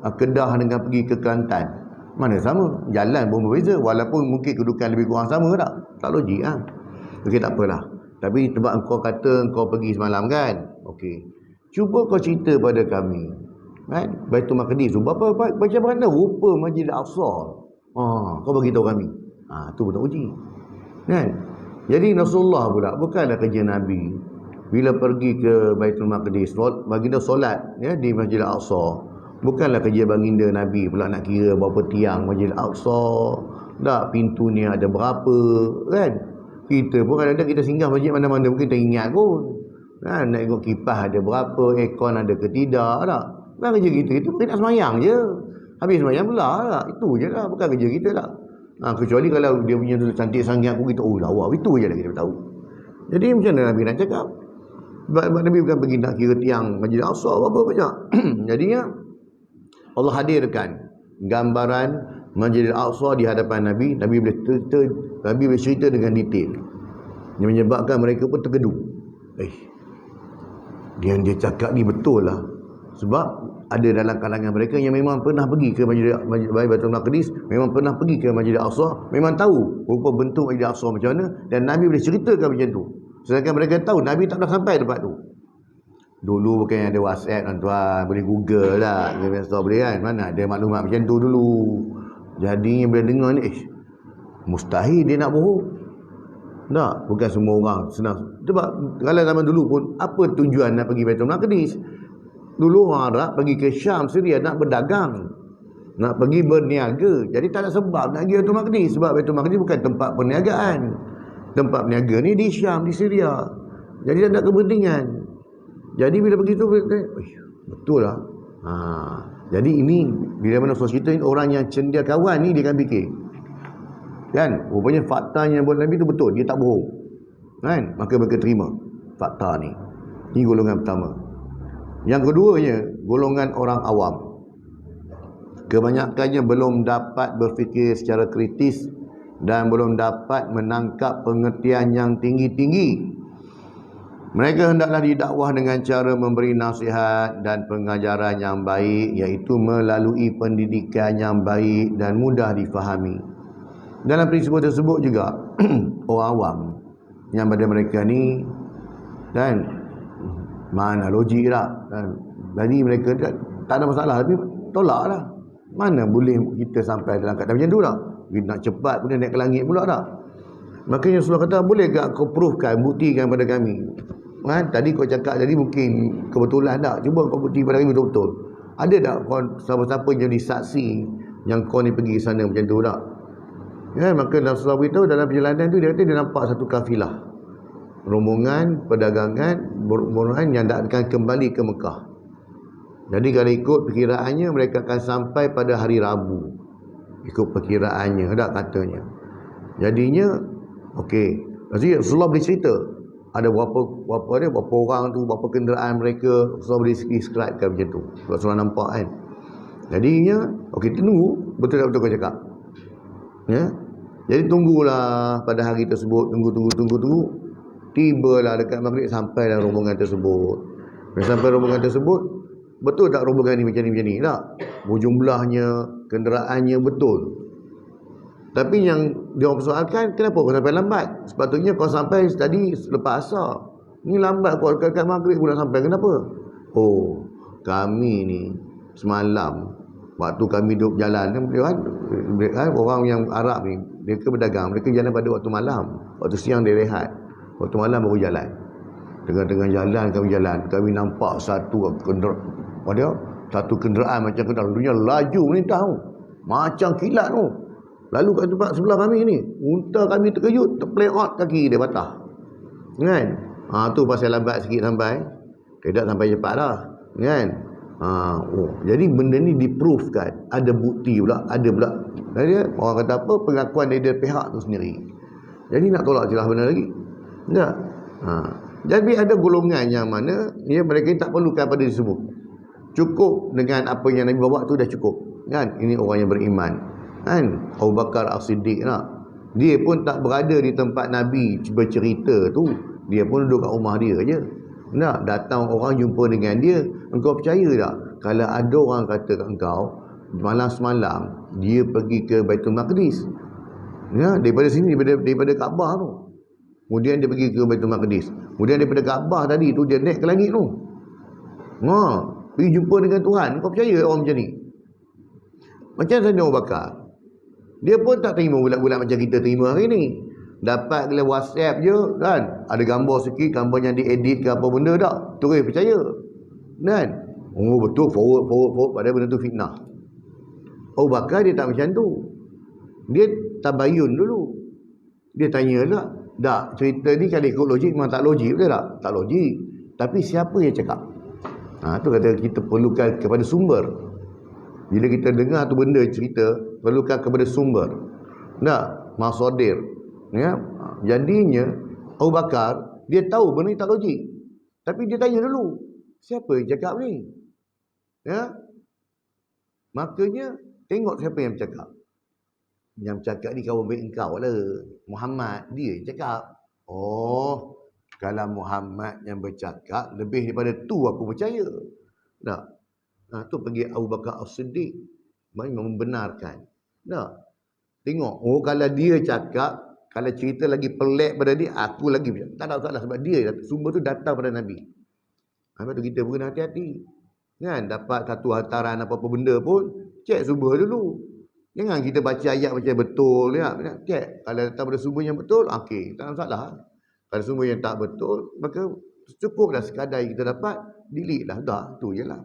Kedah dengan pergi ke Kelantan. Mana sama? Jalan pun berbeza. Walaupun mungkin kedudukan lebih kurang sama tak? Tak logik lah. Okey, tak apalah. Tapi sebab engkau kata engkau pergi semalam kan? Okey. Cuba kau cerita pada kami. Kan? Baitul Maqdis tu macam mana rupa Masjid Al-Aqsa? Kau bagi tahu kami. Tu betul uji. Kan? Jadi Rasulullah pula bukanlah kerja Nabi. Bila pergi ke Baitul Maqdis, baginda solat ya di Masjid Al-Aqsa. Bukanlah kerja baginda Nabi pula nak kira berapa tiang Masjid Al-Aqsa. Tak, pintu ni ada berapa, kan? Kita pun kadang-kadang kita singgah masjid mana-mana mungkin tak ingat pun. Kan? Nak tengok kipas ada berapa, aircon ada ke tidak, tak? Bukan kerja kita mungkin nak semayang je. Habis semayang pula tak? Itu je lah, bukan kerja kita tak? Kecuali kalau dia punya tu cantik sangat pun kita, lawa, itu je lah kita tahu. Jadi macam mana Nabi nak cakap? Sebab Nabi bukan pergi nak kira tiang Masjid Al-Aqsa apa banyak. Jadinya Allah hadirkan gambaran Masjid Al-Aqsa di hadapan Nabi. Nabi boleh cerita dengan detail. Yang menyebabkan mereka pun terkejut. Dia cakap ni betul lah. Sebab ada dalam kalangan mereka yang memang pernah pergi ke Masjid Baitul Maqdis, memang pernah pergi ke Masjid Al-Aqsa, memang tahu rupa bentuk Masjid Al-Aqsa macam mana, dan Nabi boleh ceritakan macam tu. Sedangkan mereka tahu Nabi tak pernah sampai tempat tu. Dulu bukan ada WhatsApp tuan-tuan, boleh Google lah, boleh kan, mana ada maklumat macam tu dulu. Jadi bila dengar ni, mustahil dia nak bohong. Tak, bukan semua orang senang. Sebab kalau zaman dulu pun, apa tujuan nak pergi Baitul Maqdis? Dulu orang Arab pergi ke Syam, Syria nak berdagang, nak pergi berniaga. Jadi tak ada sebab nak pergi Baitul Maqdis. Sebab Baitul Maqdis bukan tempat perniagaan. Tempat berniaga ni di Syam, di Syria. Jadi tak ada kepentingan. Jadi bila begitu, betul lah. Jadi ini, bila mana Rasul cerita, orang yang cendekiawan ni dia akan fikir. Kan? Rupanya faktanya buat Nabi tu betul. Dia tak bohong. Kan? Maka mereka terima fakta ni. Ini golongan pertama. Yang keduanya, golongan orang awam. Kebanyakannya belum dapat berfikir secara kritis dan belum dapat menangkap pengertian yang tinggi-tinggi. Mereka hendaklah didakwah dengan cara memberi nasihat dan pengajaran yang baik, iaitu melalui pendidikan yang baik dan mudah difahami. Dalam prinsip tersebut juga orang awam yang pada mereka ni, dan mana logik tak? Jadi mereka tak ada masalah, tapi tolak lah. Mana boleh kita sampai dalam keadaan macam tu tak? Kita nak cepat pun naik ke langit pula tak? Makanya Rasulullah kata, boleh tak kau proofkan, buktikan pada kami? Tadi kau cakap tadi mungkin kebetulan tak? Cuba kau bukti pada kami betul-betul. Ada tak kau siapa-siapa jadi saksi yang kau ni pergi sana macam tu tak? Maka Rasulullah beritahu dalam perjalanan tu, dia kata dia nampak satu kafilah, rombongan perdagangan, rombongan yang akan kembali ke Mekah. Jadi kalau ikut perkiraannya, mereka akan sampai pada hari Rabu. Ikut perkiraannya, tak katanya. Jadinya, okey. Rasulullah boleh cerita ada berapa orang tu, berapa kenderaan mereka. Rasulullah boleh describekan macam tu. Rasulullah nampak kan. Jadinya, okey, tunggu. Betul tak betul kau cakap? Ya. Jadi tunggulah pada hari tersebut. Tunggu. Tibalah dekat maghrib, sampailah rombongan tersebut. Bila sampai rombongan tersebut, betul tak rombongan ni macam ni? Tak. Jumlahnya, kenderaannya betul. Tapi yang dia orang persoalkan, kenapa kau sampai lambat? Sepatutnya kau sampai tadi selepas asar. Ni lambat kau dekat maghrib pula sampai. Kenapa? Kami ni semalam Waktu kami duduk jalan orang yang Arab ni, mereka berdagang, mereka jalan pada waktu malam. Waktu siang dia rehat, waktu malam baru jalan. Tengah-tengah jalan kami nampak satu kenderaan macam kenderaan laju menintah tu, macam kilat tu. Lalu kat tempat sebelah kami ni, unta kami terkejut, terpeleot kaki dia patah. Kan? Tu pasal lambat sikit sampai. Tidak sampai cepat dah. Kan? Jadi benda ni diproofkan, ada bukti pula, ada pula. Jadi orang kata apa, pengakuan dari pihak tu sendiri. Jadi nak tolak jelas benda lagi. Tak? Jadi ada golongan yang mana mereka tak perlukan pada disebut. Cukup dengan apa yang Nabi bawa tu dah cukup. Kan? Ini orang yang beriman. Kan? Abu Bakar As-Siddiq nak. Dia pun tak berada di tempat Nabi bercerita tu. Dia pun duduk kat rumah dia je. Nak datang orang jumpa dengan dia, engkau percaya tak kalau ada orang kata kat engkau malam semalam dia pergi ke Baitul Maqdis, daripada sini, daripada Kaabah tu, kemudian dia pergi ke Baitul Maqdis, kemudian daripada Kaabah tadi tu dia naik ke langit tu, pergi jumpa dengan Tuhan, engkau percaya orang macam ni? Macam Sayyidina Abu Bakar, dia pun tak terima bulat-bulat macam kita terima hari ni. Dapat dalam WhatsApp je kan, ada gambar sikit, gambar yang diedit ke apa benda tak, terus percaya kan. Betul, forward padahal benda tu fitnah. Abu Bakar dia tak macam tu. Dia tabayun dulu, dia tanya lah, tak cerita ni kalau ikut logik memang tak logik, betul tak? Tak logik. Tapi siapa yang cakap? Tu kata kita perlukan kepada sumber. Bila kita dengar tu benda cerita, perlukan kepada sumber. Tak? Masadir. Ya, jadinya Abu Bakar dia tahu benda ni tak logik, tapi dia tanya dulu, siapa yang cakap ni? Ya, makanya tengok siapa yang bercakap. Yang bercakap ni kawan baik engkau lah, Muhammad, dia yang cakap. Kalau Muhammad yang bercakap, lebih daripada tu aku percaya. Tak? Tu pergi Abu Bakar As-Siddiq membenarkan. Tak? Tengok, kalau dia cakap, kalau cerita lagi pelik pada dia, aku lagi tak ada masalah, sebab dia sumber tu datang pada Nabi. Lepas tu kita pun kena hati-hati. Kan? Dapat satu hantaran apa-apa benda pun, cek sumber dulu. Jangan kita baca ayat macam betul. Ya? Cek. Kalau datang pada sumber yang betul, okey, tak ada masalah. Kalau sumber yang tak betul, maka cukuplah sekadar kita dapat, delete lah. Dah, tu je lah.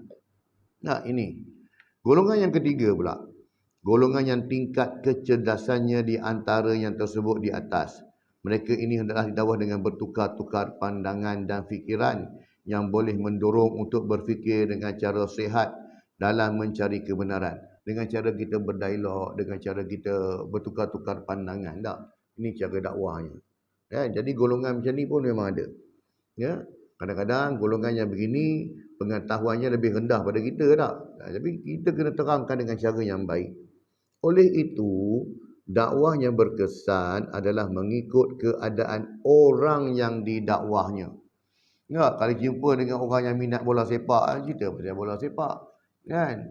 Nah, ini. Golongan yang ketiga pula. Golongan yang tingkat kecerdasannya di antara yang tersebut di atas. Mereka ini hendaklah didakwa dengan bertukar-tukar pandangan dan fikiran yang boleh mendorong untuk berfikir dengan cara sihat dalam mencari kebenaran. Dengan cara kita berdialog, dengan cara kita bertukar-tukar pandangan. Tak? Ini cara dakwahnya. Ya, jadi golongan macam ni pun memang ada. Ya, kadang-kadang golongan yang begini pengetahuannya lebih rendah pada kita tak? Tapi kita kena terangkan dengan cara yang baik. Oleh itu, dakwah yang berkesan adalah mengikut keadaan orang yang didakwahnya. Enggak, kalau jumpa dengan orang yang minat bola sepak, cerita pasal bola sepak. Kan?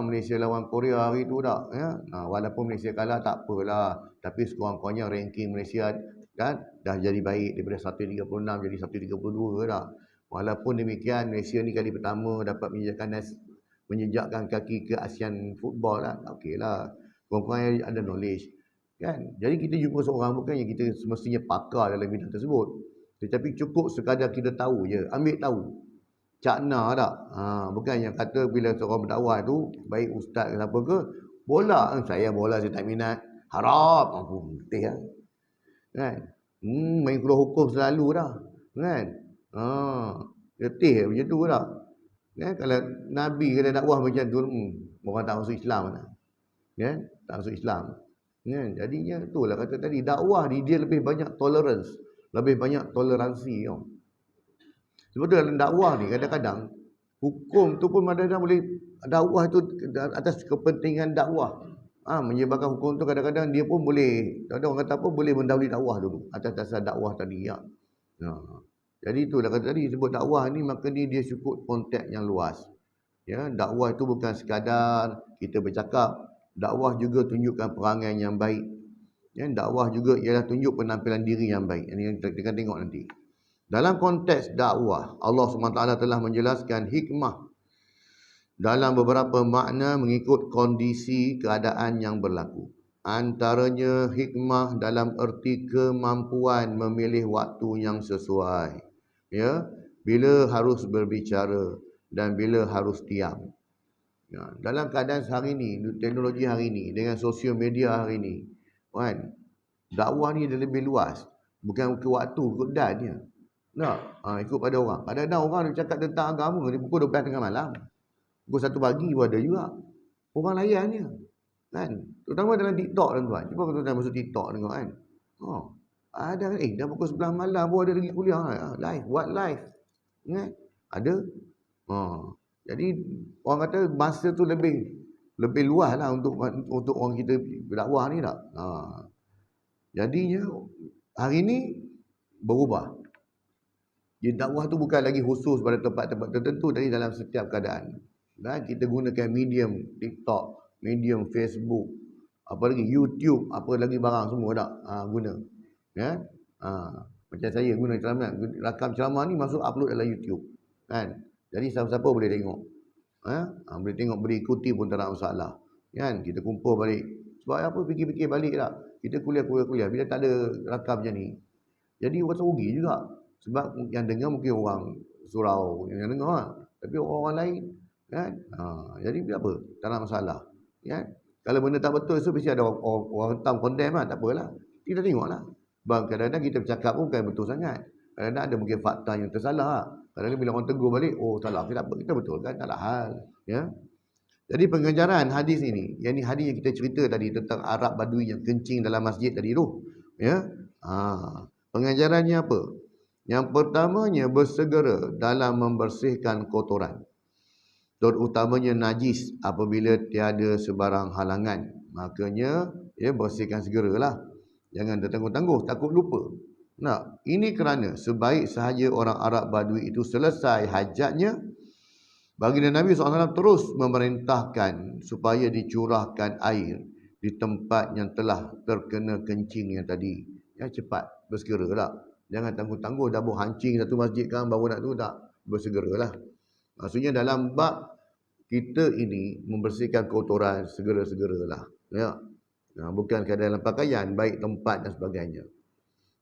Malaysia lawan Korea hari tu tak? Ya? Walaupun Malaysia kalah tak apalah. Tapi sekurang-kurangnya ranking Malaysia kan dah jadi baik daripada 136 jadi 132 tak? Walaupun demikian, Malaysia ni kali pertama dapat menjejakkan kaki ke ASEAN Football lah. Okeylah. Kurang-kurang ada knowledge. Kan? Jadi kita jumpa seorang bukan yang kita semestinya pakar dalam bidang tersebut. Tetapi cukup sekadar kita tahu je. Ambil tahu. Cakna tak? Bukan yang kata bila seorang berdakwah tu, baik ustaz ke apa ke, bola. Saya bola saya tak minat. Harap. Putih lah. Kan? Main keluar hukum selalu dah. Kan? Letih macam tu tak? Kan? Kalau Nabi kena dakwah macam tu, orang tak masuk Islam lah. Kan? Tak masuk Islam. Kan? Jadinya itulah kata tadi, dakwah ni dia lebih banyak tolerance, lebih banyak toleransi. Sebab tu dalam dakwah ni kadang-kadang hukum tu pun kadang-kadang boleh, dakwah tu atas kepentingan dakwah. Menyebabkan hukum tu kadang-kadang dia pun boleh, ada orang kata apa, boleh mendahului dakwah dulu atas dasar dakwah tadi. Ya. Jadi itulah kata tadi, sebut dakwah ni maka ni dia cukup konteks yang luas. Ya, dakwah itu bukan sekadar kita bercakap, dakwah juga tunjukkan perangai yang baik. Ya, dakwah juga ialah tunjuk penampilan diri yang baik. Ini kita akan tengok nanti. Dalam konteks dakwah, Allah SWT telah menjelaskan hikmah dalam beberapa makna mengikut kondisi keadaan yang berlaku. Antaranya hikmah dalam erti kemampuan memilih waktu yang sesuai. Ya, bila harus berbicara dan bila harus diam. Ya, dalam keadaan hari ini, teknologi hari ini, dengan sosial media hari ini, kan, dakwah ni dia lebih luas. Bukan ikut waktu, ikut dannya. Tak, ikut pada orang. Kadang-kadang orang dia cakap tentang agama ni pukul 12 tengah malam. Pukul 1 pagi pun ada juga. Orang layannya. Kan? Terutama dalam TikTok tuan. Cuba tuan masuk TikTok tengok kan. Oh. Ada dah pukul 11 malam pun ada lagi kuliah. Live, buat live. Kan? Ada. Jadi orang kata masa tu lebih luas lah untuk orang kita berdakwah ni tak. Jadinya hari ni berubah. Jadi dakwah tu bukan lagi khusus pada tempat-tempat tertentu, tapi dalam setiap keadaan. Dan kita gunakan medium TikTok, medium Facebook, apa lagi YouTube, apa lagi barang semua tak guna. Ya. Macam saya guna ceramah, rakam ceramah ni masuk upload dalam YouTube. Kan? Jadi siapa-siapa boleh tengok. Boleh tengok, boleh ikuti pun tak ada masalah. Kan? Kita kumpul balik. Sebab apa fikir-fikir balik tak? Kita kuliah bila tak ada rakam macam ni. Jadi orang rugi juga. Sebab yang dengar mungkin orang surau yang dengar lah. Tapi orang lain kan. Jadi apa? Tak ada masalah. Kan? Kalau benda tak betul so mesti ada orang hentam condemn lah, tak apalah. Kita tengoklah. Sebab kadang-kadang kita bercakap pun bukan betul sangat. Kadang-kadang ada mungkin fakta yang tersalah lah. Kadang-kadang bila orang tegur balik, oh salah, kita betul kan, tak ada hal. Ya. Jadi pengajaran hadis ini, yang ni hadis yang kita cerita tadi tentang Arab Badui yang kencing dalam masjid tadi tu. Ya. Pengajarannya apa? Yang pertamanya bersegera dalam membersihkan kotoran. Terutamanya najis apabila tiada sebarang halangan. Makanya bersihkan segeralah. Jangan tertangguh-tangguh, takut lupa. Nah, ini kerana sebaik sahaja orang Arab Badui itu selesai hajatnya, baginda Nabi SAW terus memerintahkan supaya dicurahkan air di tempat yang telah terkena kencing yang tadi. Ya, cepat, bersegeralah. Jangan tangguh-tangguh, dah hancing satu masjid kan, baru nak tu tak, bersegeralah. Maksudnya dalam bab kita ini membersihkan kotoran, segera-segeralah. Ya. Bukan kadang dalam pakaian, baik tempat dan sebagainya.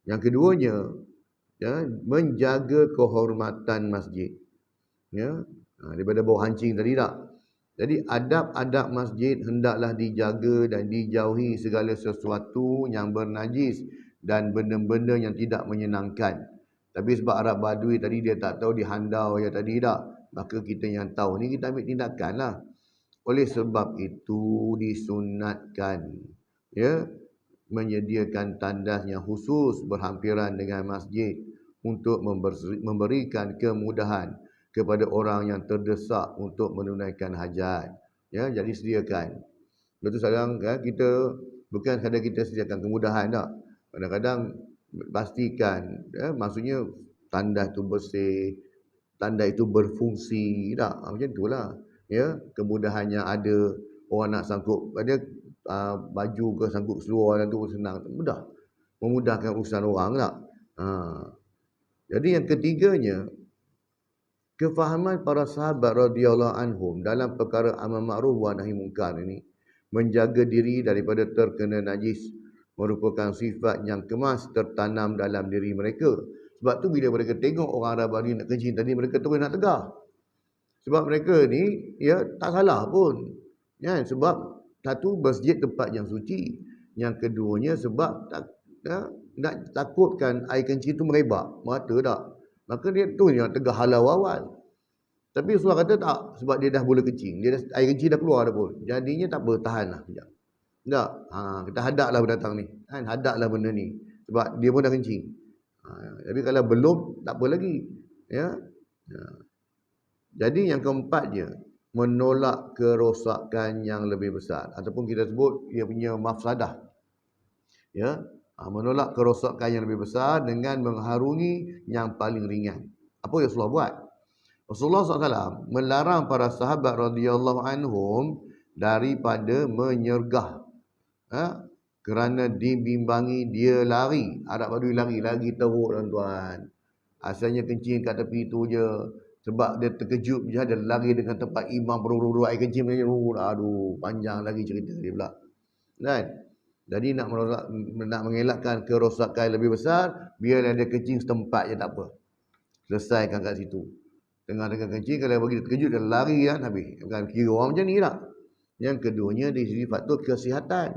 Yang keduanya, menjaga kehormatan masjid. Ya. Daripada bau hancing tadi tak. Jadi adab-adab masjid hendaklah dijaga dan dijauhi segala sesuatu yang bernajis dan benda-benda yang tidak menyenangkan. Tapi sebab Arab Badui tadi dia tak tahu dihandau ya tadi tak. Maka kita yang tahu ni kita ambil tindakan lah. Oleh sebab itu disunatkan menyediakan tandas yang khusus berhampiran dengan masjid untuk memberikan kemudahan kepada orang yang terdesak untuk menunaikan hajat. Ya, jadi sediakan. Betul sekarang kita bukan sekadar kita sediakan kemudahan tak. Kadang-kadang pastikan maksudnya tandas itu bersih, tandas itu berfungsi tak. Macam itulah. Ya, kemudahannya ada, orang nak sangkut pada baju ke sangkut seluar dan tu senang, mudah. Memudahkan urusan orang tak. Jadi yang ketiganya, kefahaman para sahabat radhiyallahu anhum dalam perkara amar ma'ruf wa nahi munkar ini, menjaga diri daripada terkena najis merupakan sifat yang kemas tertanam dalam diri mereka. Sebab tu bila mereka tengok orang Arab ni nak kencing tadi, mereka terus nak tegar. Sebab mereka ni tak salah pun. Ya, sebab satu, masjid tempat yang suci. Yang keduanya sebab nak takutkan air kencing tu merebak, merata tak. Maka dia tu yang tegah halau awal. Tapi Rasulullah kata tak, sebab dia dah boleh kencing. Air kencing dah keluar dah pun. Jadinya tak apa, tahanlah sekejap. Tak, kita hadaplah binatang ni. Kan, hadaplah benda ni. Sebab dia pun dah kencing. Tapi kalau belum, tak apa lagi. Ya. Jadi yang keempatnya, menolak kerosakan yang lebih besar. Ataupun kita sebut dia punya mafsadah. Ya. Menolak kerosakan yang lebih besar dengan mengharungi yang paling ringan. Apa yang Rasulullah buat? Rasulullah SAW melarang para sahabat radhiyallahu anhum daripada menyergah. Kerana dibimbangi dia lari. Arab Badui lari teruk tuan-tuan. Asalnya kencing kat tepi tu je. Sebab dia terkejut je, dia lari dengan tempat imam beruru air kencing dia, aduh panjang lagi cerita dia pula. Kan? Jadi nak mengelakkan kerosakan lebih besar, biarlah dia kencing setempat je tak apa. Selesaikan kat situ. Tengah-tengah kencing, kalau bagi dia terkejut, dia lari kan habis. Bukan kira orang macam ni tak. Yang keduanya, dari segi faktor kesihatan.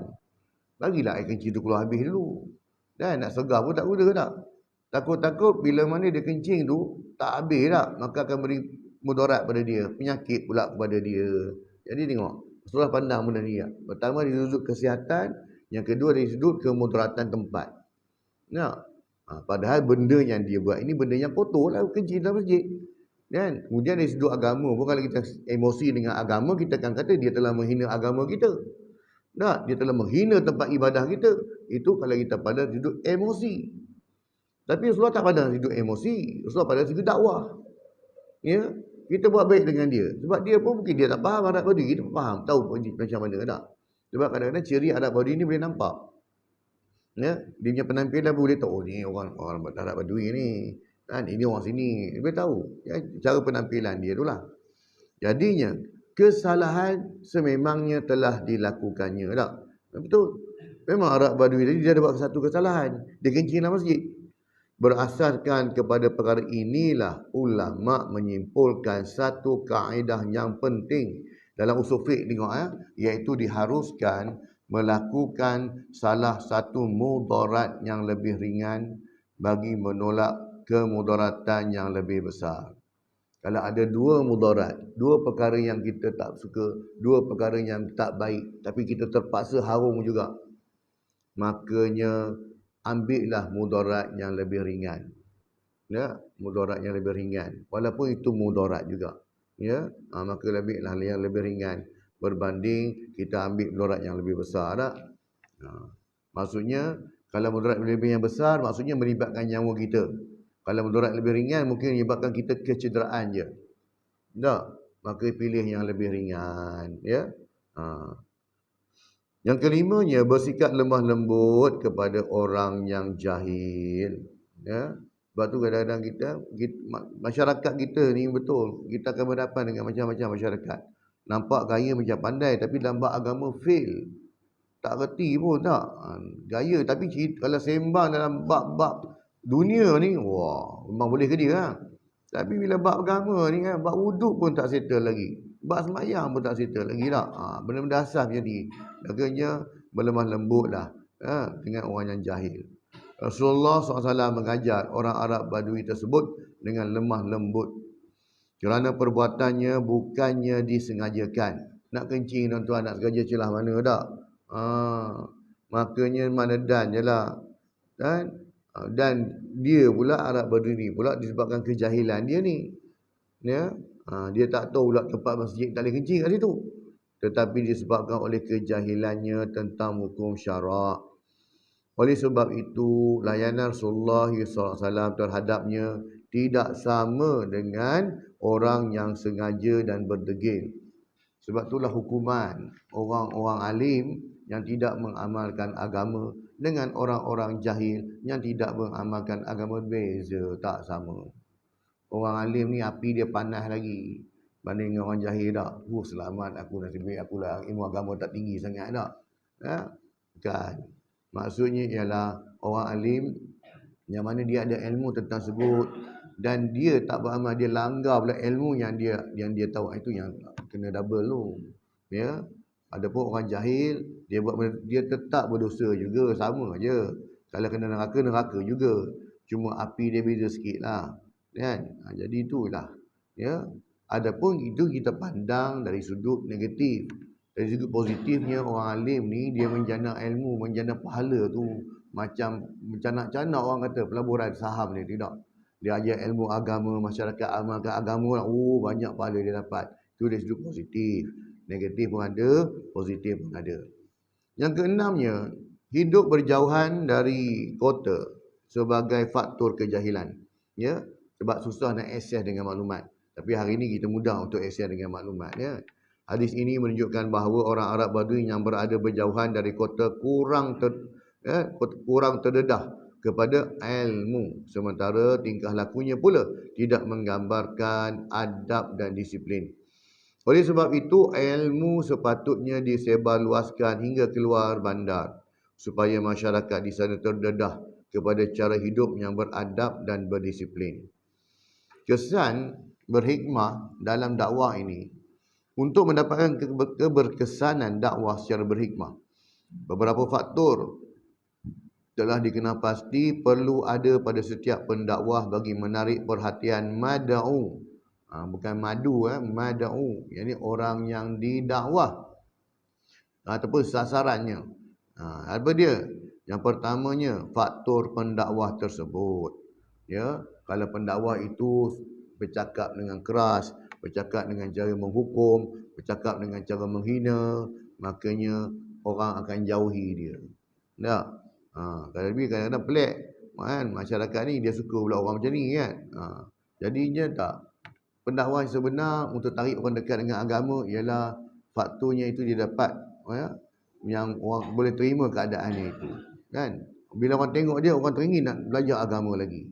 Bagilah air kencing tu keluar habis dulu. Dan nak segar pun tak guna tak. Takut-takut bila mana dia kencing tu tak habis tak, maka akan beri mudarat pada dia, penyakit pula kepada dia. Jadi tengok, Rasulullah pandang benda ni tak. Pertama dari sudut kesihatan, yang kedua dari sudut kemudaratan tempat. Nah, padahal benda yang dia buat ini benda yang kotor lah, kencing dalam masjid. Kan? Kemudian dari sudut agama pun, kalau kita emosi dengan agama, kita akan kata dia telah menghina agama kita. Dia telah menghina tempat ibadah kita. Itu kalau kita pada sudut emosi. Tapi Rasulullah tak pandang sudut emosi, Rasulullah pandang sudut dakwah. Ya, kita buat baik dengan dia. Sebab dia pun mungkin dia tak faham Arab Badui, kita faham, tahu macam mana tak. Sebab kadang-kadang ciri Arab Badui ni boleh nampak. Ya, dia punya penampilan boleh tahu, oh ni orang Arab Badui ni. Kan, ini orang sini, dia boleh tahu. Ya, cara penampilan dia itulah. Jadinya kesalahan sememangnya telah dilakukannya tak. Betul. Memang Arab Badui tadi dia ada buat satu kesalahan, dia kencing dalam masjid. Berasaskan kepada perkara inilah ulama menyimpulkan satu kaedah yang penting dalam usul fiqh, tengok iaitu diharuskan melakukan salah satu mudarat yang lebih ringan bagi menolak kemudaratan yang lebih besar. Kalau ada dua mudarat, dua perkara yang kita tak suka, dua perkara yang tak baik, tapi kita terpaksa harung juga, makanya ambillah mudarat yang lebih ringan. Ya, mudarat yang lebih ringan. Walaupun itu mudarat juga. Ya, maka lebihlah yang lebih ringan berbanding kita ambil mudarat yang lebih besar tak? Maksudnya kalau mudarat lebih yang besar, maksudnya melibatkan nyawa kita. Kalau mudarat lebih ringan, mungkin menyebabkan kita kecederaan je. Tak? Maka pilih yang lebih ringan. Ya. Yang kelimanya, bersikap lemah lembut kepada orang yang jahil. Ya. Sebab tu kadang-kadang kita, masyarakat kita ni betul, kita akan berhadapan dengan macam-macam masyarakat. Nampak gaya macam pandai, tapi dalam bab agama fail. Tak reti pun tak. Gaya, tapi kalau sembang dalam bab-bab dunia ni, wah, memang boleh ke dia. Tapi bila bab agama ni, bab wuduk pun tak settle lagi. Bab semayang pun tak settle lagi tak. Benda-benda asas macam ni. Makanya berlemah lembut lah dengan orang yang jahil. Rasulullah SAW mengajar orang Arab Badui tersebut dengan lemah lembut. Kerana perbuatannya bukannya disengajakan. Nak kencing tuan-tuan, nak sengaja celah mana tak? Makanya mana dan je lah. Dan dia pula Arab Badui ni pula disebabkan kejahilan dia ni. Ya, dia tak tahu pula tempat masjid tak boleh kencing kat situ. Tetapi disebabkan oleh kejahilannya tentang hukum syarak. Oleh sebab itu, layanan Rasulullah SAW terhadapnya tidak sama dengan orang yang sengaja dan berdegil. Sebab itulah hukuman orang-orang alim yang tidak mengamalkan agama dengan orang-orang jahil yang tidak mengamalkan agama, beza, tak sama. Orang alim ni api dia panas lagi banding dengan orang jahil tak. Selamat aku, nasib baik aku lah, ilmu agama tak tinggi sangat tak. Bukan. Maksudnya ialah orang alim yang mana dia ada ilmu tentang sebut dan dia tak beramal, dia langgar pula ilmu yang dia tahu, itu yang kena double tu. Ya. Adapun orang jahil, dia tetap berdosa juga, sama aje. Kalau kena neraka juga. Cuma api dia beza sikitlah. Kan? Jadi itulah. Ya. Adapun itu kita pandang dari sudut negatif. Dari sudut positifnya, orang alim ni dia menjana ilmu, menjana pahala tu macam canak-canak orang kata pelaburan saham ni, tidak. Dia ajar ilmu agama, masyarakat amalkan agama, banyak pahala dia dapat. Itu dari sudut positif. Negatif pun ada, positif pun ada. Yang keenamnya, hidup berjauhan dari kota sebagai faktor kejahilan. Ya, sebab susah nak akses dengan maklumat. Tapi hari ini kita mudah untuk akses dengan maklumat. Ya. Hadis ini menunjukkan bahawa orang Arab Badui yang berada berjauhan dari kota kurang terdedah kepada ilmu, sementara tingkah lakunya pula tidak menggambarkan adab dan disiplin. Oleh sebab itu, ilmu sepatutnya disebarluaskan hingga keluar bandar, supaya masyarakat di sana terdedah kepada cara hidup yang beradab dan berdisiplin. Kesan berhikmah dalam dakwah ini, untuk mendapatkan keberkesanan dakwah secara berhikmah, beberapa faktor telah dikenal pasti perlu ada pada setiap pendakwah bagi menarik perhatian mad'u. Bukan madu, mad'u, yakni orang yang didakwah ataupun sasarannya. Apa dia? Yang pertamanya, faktor pendakwah tersebut. Ya, kalau pendakwah itu bercakap dengan keras, bercakap dengan cara menghukum, bercakap dengan cara menghina, makanya orang akan jauhi dia. Tak? Kalau lebih kadang-kadang pelik kan, masyarakat ni dia suka pula orang macam ni kan. Jadinya tak, pendakwah yang sebenar untuk tarik orang dekat dengan agama ialah faktornya itu dia dapat yang orang boleh terima keadaannya itu kan. Bila orang tengok dia, orang teringin nak belajar agama lagi.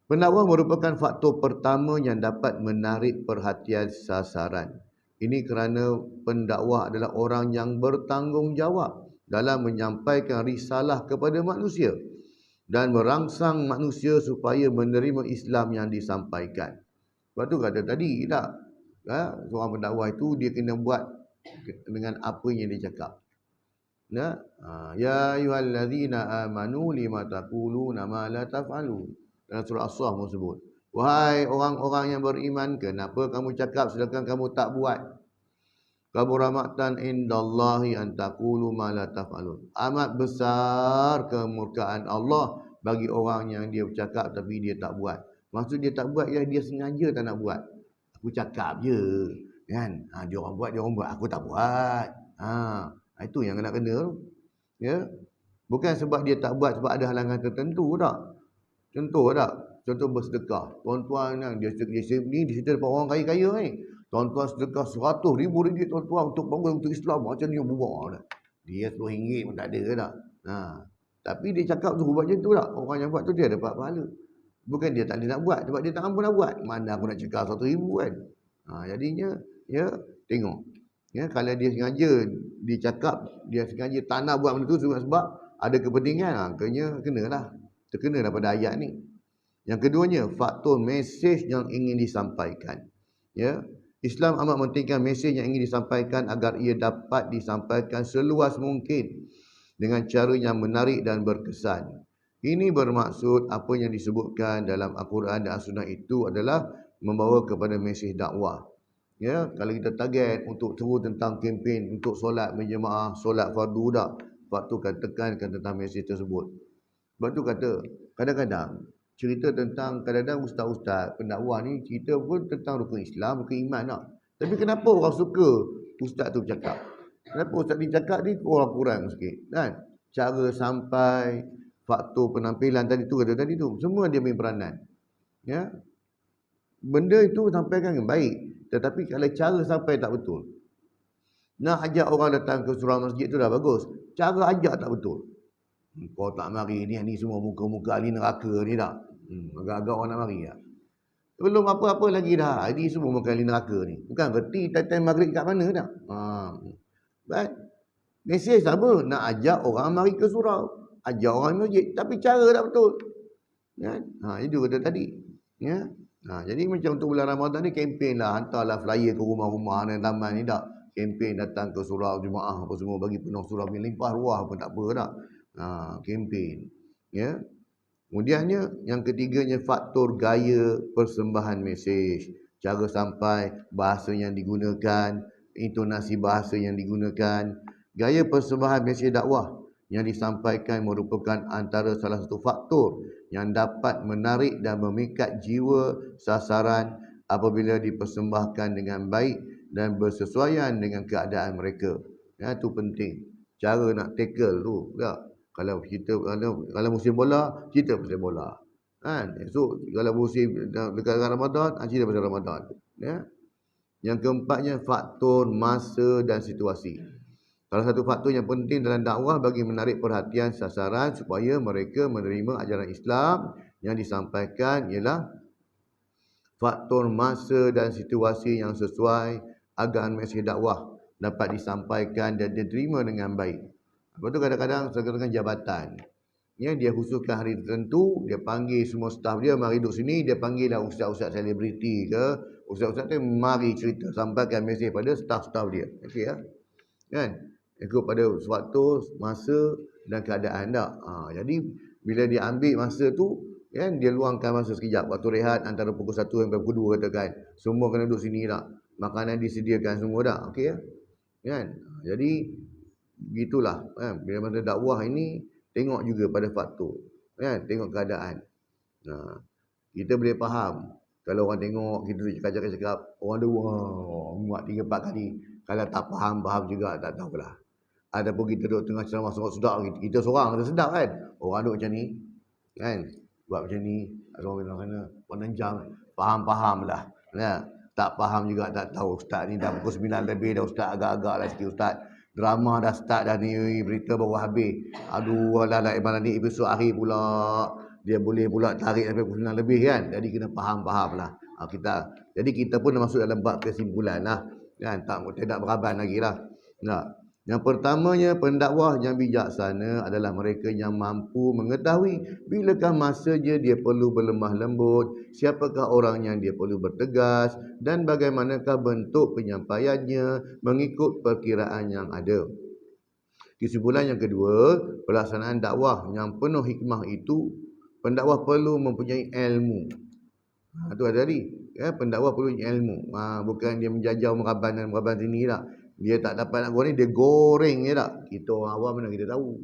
Pendakwah merupakan faktor pertama yang dapat menarik perhatian sasaran. Ini kerana pendakwah adalah orang yang bertanggungjawab dalam menyampaikan risalah kepada manusia dan merangsang manusia supaya menerima Islam yang disampaikan. Sebab tu kata tadi tak, seorang pendakwah itu dia kena buat dengan apa yang dia cakap. Ya ayyuhallazina amanu lima taquluna ma la taf'alun. Dalam surah As-Saff sebut, wahai orang-orang yang beriman, kenapa kamu cakap sedangkan kamu tak buat? Kabura maqtan indallahi an taqulu ma la taf'alun. Amat besar kemurkaan Allah bagi orang yang dia bercakap tapi dia tak buat. Maksud dia tak buat ialah dia sengaja tak nak buat. Aku cakap je kan. Dia orang buat, aku tak buat. Itu yang kena. Ya. Bukan sebab dia tak buat sebab ada halangan tertentu tak. Contoh tak? Contoh bersedekah. Tuan-tuan yang dia cerita depan orang kaya-kaya ni. Tuan-tuan sedekah 100,000 ringgit tuan-tuan untuk bangun untuk Islam. Macam ni yang buat dah. Dia RM10 pun tak ada tak. Tapi dia cakap suruh buat macam tu tak. Orang yang buat tu dia dapat pahala. Bukan dia tak boleh nak buat. Sebab dia tak mampu nak buat. Mana aku nak cakap 100,000 kan. Jadinya, ya, tengok. Ya, kalau dia sengaja, dia cakap, dia sengaja tak nak buat benda tu sebab ada kepentingan. Kenalah. Terkenalah pada ayat ni. Yang keduanya, faktor mesej yang ingin disampaikan. Ya, Islam amat mementingkan mesej yang ingin disampaikan agar ia dapat disampaikan seluas mungkin dengan cara yang menarik dan berkesan. Ini bermaksud apa yang disebutkan dalam Al-Quran dan As-Sunnah itu adalah membawa kepada mesej dakwah. Ya, kalau kita target untuk seru tentang kempen untuk solat berjemaah, solat fardu tak, waktu kan tekankan tentang mesej tersebut. Sebab tu kata, kadang-kadang cerita tentang, kadang-kadang ustaz-ustaz pendakwah ni cerita pun tentang rukun Islam, rukun iman tak. Tapi kenapa orang suka ustaz tu cakap? Kenapa ustaz ni cakap ni kurang-kurang sikit kan? Cara sampai, faktor penampilan tadi tu, semua dia main peranan. Ya. Benda itu sampaikan dengan baik, tetapi kalau cara sampai tak betul. Nak ajak orang datang ke surau masjid tu dah bagus, cara ajak tak betul. Kau tak mari ni semua muka-muka ahli neraka ni tak. Agak-agak orang nak mari tak. Belum apa-apa lagi dah. Ini semua muka ahli neraka ni. Bukan berarti time maghrib kat mana tak. Baik. Mesej sama. Nak ajak orang mari ke surau. Ajak orang masjid. Tapi cara tak betul. Ya? Itu kata tadi. Ya? Jadi macam untuk bulan Ramadan ni kempen lah. Hantarlah flyer ke rumah-rumah dan taman ni tak. Kempen datang ke surau jemaah apa semua. Bagi penuh surau. Limpah ruah pun tak apa tak. Kempen. Ya. Kemudiannya yang ketiganya faktor gaya persembahan mesej, cara sampai, bahasa yang digunakan, intonasi bahasa yang digunakan. Gaya persembahan mesej dakwah yang disampaikan merupakan antara salah satu faktor yang dapat menarik dan memikat jiwa sasaran apabila dipersembahkan dengan baik dan bersesuaian dengan keadaan mereka. Ya, itu penting. Cara nak tackle tu tak. Kalau musim bola, cerita pasal bola. Kan? Esok kalau musim dekat Ramadan, cerita pasal Ramadan. Ya. Yang keempatnya faktor masa dan situasi. Salah satu faktor yang penting dalam dakwah bagi menarik perhatian sasaran supaya mereka menerima ajaran Islam yang disampaikan ialah faktor masa dan situasi yang sesuai agar mesej dakwah dapat disampaikan dan diterima dengan baik. Lepas tu kadang-kadang sekarang jabatan, ya, dia khususkan hari tertentu, dia panggil semua staf dia mari duduk sini, dia panggil dah ustaz-ustaz selebriti ke, ustaz-ustaz tu mari cerita, sampaikan mesej pada staf-staf dia. Okey ya. Kan? Ikut pada waktu, masa dan keadaan tak. Jadi bila dia ambil masa tu, kan, dia luangkan masa sekejap, waktu rehat antara pukul 1 sampai pukul 2 katakan. Semua kena duduk sini tak. Makanan disediakan semua tak. Okey ya. Kan? Jadi gitulah, kan? Bila masa dakwah ini tengok juga pada faktor, kan? Tengok keadaan. Kita boleh faham kalau orang tengok kita cakap orang dia muat 3-4 kali, kalau tak faham juga tak tahulah. Adapun kita duduk tengah ceramah sedap, kita seorang kita sedap kan. Orang duduk macam ni, kan, buat macam ni, ada orang bilang sana penenjang, faham-fahamlah. Ya. Tak faham juga tak tahu. Ustaz ni dah pukul 9 lebih dah, ustaz agak-agak lah sikit ustaz. Drama dah start dah ni, berita baru habis. Aduh, alah malam ni episod akhir pula. Dia boleh pula tarik sampai pukul 9 lebih kan. Jadi kena faham-faham lah. Jadi kita pun dah masuk dalam bab kesimpulan lah. Kan, tidak beraban lagi lah. Nah, yang pertamanya, pendakwah yang bijaksana adalah mereka yang mampu mengetahui bilakah masanya dia perlu berlemah lembut, siapakah orang yang dia perlu bertegas, dan bagaimanakah bentuk penyampaiannya mengikut perkiraan yang ada. Kesimpulan yang kedua, pelaksanaan dakwah yang penuh hikmah itu, pendakwah perlu mempunyai ilmu. Itu ada tadi. Ya, pendakwah perlu ilmu. Bukan dia menjajah meraban sini tak. Dia tak dapat nak goreng, dia goreng je tak. Kita orang awam mana kita tahu.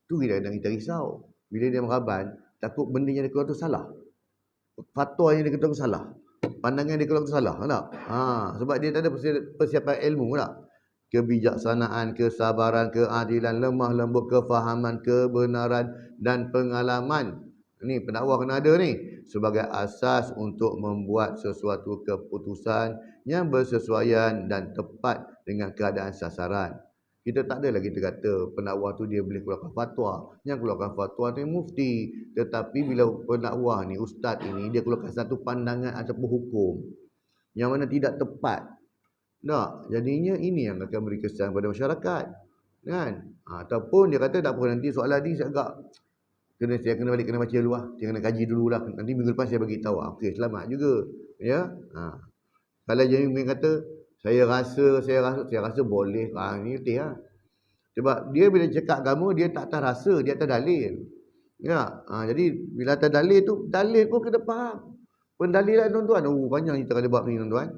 Tu kadang-kadang kita risau. Bila dia meraban, takut benda yang dia keluar tu salah. Fatwa yang dia keluar tu salah. Pandangan dia keluar tu salah. Tak? Sebab dia tak ada persiapan ilmu tak. Kebijaksanaan, kesabaran, keadilan, lemah lembut, kefahaman, kebenaran dan pengalaman. Ni pendakwah kena ada ni sebagai asas untuk membuat sesuatu keputusan yang bersesuaian dan tepat dengan keadaan sasaran. Kita tak adalah kita kata pendakwah tu dia boleh keluarkan fatwa. Yang keluarkan fatwa tu mufti. Tetapi bila pendakwah ni, ustaz ini, dia keluarkan satu pandangan ataupun hukum yang mana tidak tepat. Tak, jadinya ini yang akan beri kesan pada masyarakat. Kan? Ataupun dia kata tak apa, nanti soalan ni saya agak saya kena balik kena baca dulu lah. Saya kena kaji dulu lah. Nanti minggu depan saya bagi tahu. Okey, selamat juga. Ya. Kalau jadi kata saya rasa boleh. Ni betul lah. Sebab dia bila cakap agama dia tak atas rasa, dia atas dalil. Ya. Jadi bila atas dalil tu, dalil pun kena faham. Pendalilan tuan-tuan, panjang kita kalau bab ni tuan-tuan.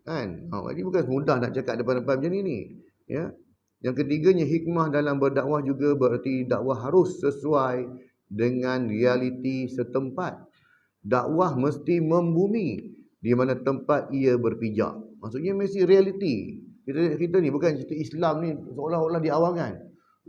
Kan? Jadi bukan mudah nak cakap depan-depan macam ni. Ya. Yang ketiganya, hikmah dalam berdakwah juga berarti dakwah harus sesuai dengan realiti setempat. Dakwah mesti membumi di mana tempat ia berpijak. Maksudnya mesti realiti. Kita ni bukan cerita Islam ni seolah-olah diawangkan.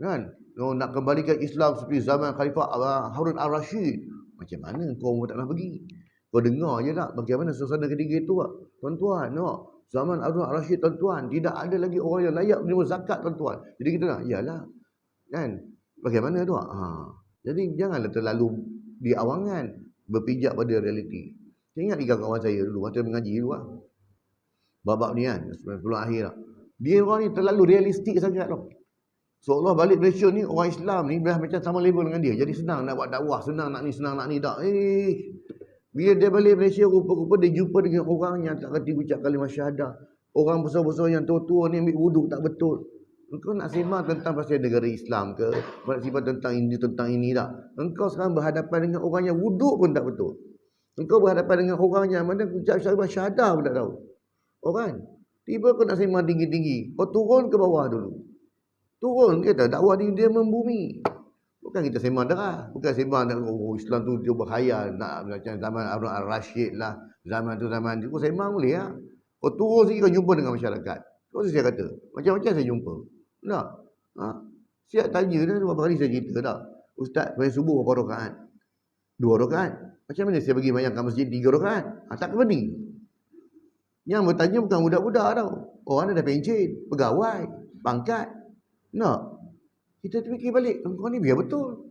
Kan? Nak kembalikan Islam seperti zaman Khalifah Harun al-Rashid. Macam mana kau tak nak pergi? Kau dengar je tak bagaimana suasana ketiga itu tak? Tuan-tuan, no. Zaman Harun al-Rashid tuan-tuan, tidak ada lagi orang yang layak menerima zakat tuan-tuan. Jadi kita nak, iyalah. Kan? Bagaimana tu? Jadi janganlah terlalu diawangan, berpijak pada realiti. Saya ingat tiga kawan saya dulu, masa mengaji dulu lah. Bab-bab ni kan, sebelum akhir lah. Dia orang ni terlalu realistik sangat tau. Seolah balik Malaysia ni, orang Islam ni dah macam sama level dengan dia. Jadi senang nak buat dakwah, senang nak ni tak. Bila dia balik Malaysia, rupa-rupa dia jumpa dengan orang yang tak kerti ucap kalimah syahadah. Orang besar-besar yang tua-tua ni ambil wuduk tak betul. Engkau nak sembang tentang pasal negara Islam ke? Nak sembang tentang ini tak? Engkau sekarang berhadapan dengan orang yang wuduk pun tak betul. Engkau berhadapan dengan orang yang mana ucap syahadah pun tak tahu. Orang. Tiba kau nak sembang tinggi-tinggi. Kau turun ke bawah dulu. Turun kita. Dakwah dia membumi. Bukan kita sembang darah. Bukan sembang Islam tu dia berkhayal. Nak macam zaman Harun al-Rashid lah. Zaman tu. Kau sembang boleh lah. Kau turun sikit kau jumpa dengan masyarakat. Kau saya kata. Macam-macam saya jumpa. Tak? Siap tanya dah beberapa kali saya cerita tak? Ustaz, main subuh berapa rakaat? 2 rakaat. Macam mana saya pergi bayangkan masjid 3 rakaat? Tak kena. Yang bertanya bukan budak-budak tau. Orang dah pencen, pegawai, pangkat. Nak. Kita terfikir balik, kau ni biar betul.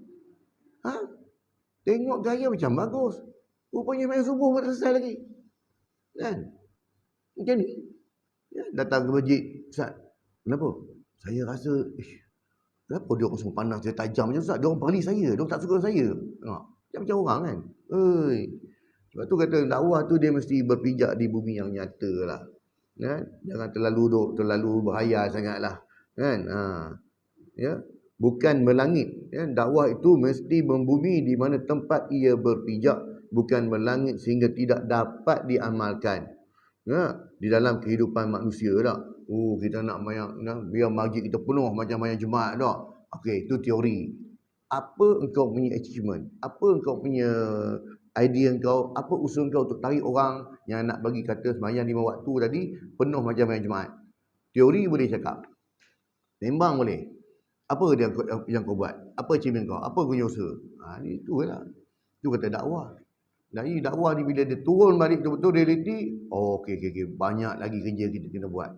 Ha? Tengok gaya macam bagus. Rupanya main subuh pun selesai lagi. Kan? Macam ni. Ya, datang ke masjid. Ustaz, kenapa? Saya rasa, kenapa dia orang semua pandang saya tajam macam Ustaz? Dia orang pali saya. Dia orang tak suka saya. Macam orang kan? Sebab tu kata dakwah tu dia mesti berpijak di bumi yang nyata lah. Kan? Jangan terlalu berhayal sangat lah. Kan? Ya, bukan melangit. Ya, dakwah itu mesti membumi di mana tempat ia berpijak, bukan melangit sehingga tidak dapat diamalkan. Ya, di dalam kehidupan manusia tak. Kita nak biar masjid kita penuh macam banyak jemaat tak. Okey, itu teori. Apa engkau punya achievement? Apa engkau punya idea engkau? Apa usaha engkau untuk tarik orang yang nak bagi kata sembahyang 5 waktu tadi penuh macam banyak jemaat? Teori boleh cakap. Sembang boleh. Apa dia yang kau buat? Apa achievement kau? Apa kau punya usaha? Itu lah. Itu kata dakwah. Dari dakwah ni bila dia turun balik betul-betul realiti, okey. Banyak lagi kerja kita kena buat.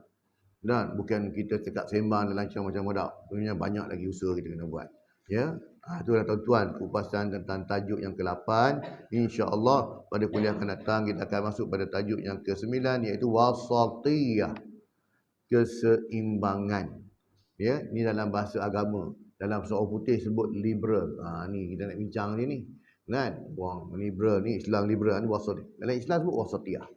Dan bukan kita cakap sembang dan lancar macam budak. Sebenarnya banyak lagi usaha kita kena buat. Ya. Itulah tuan-tuan kupasan tentang tajuk yang ke-8. InsyaAllah pada kuliah akan datang kita akan masuk pada tajuk yang ke-9 iaitu wasatiyah. Keseimbangan. Ya, ni dalam bahasa agama. Dalam surah putih sebut liberal. Ni kita nak bincang ni. Kan? Orang liberal ni, Islam liberal ni wasatiyah. Dalam Islam sebut wasatiyah.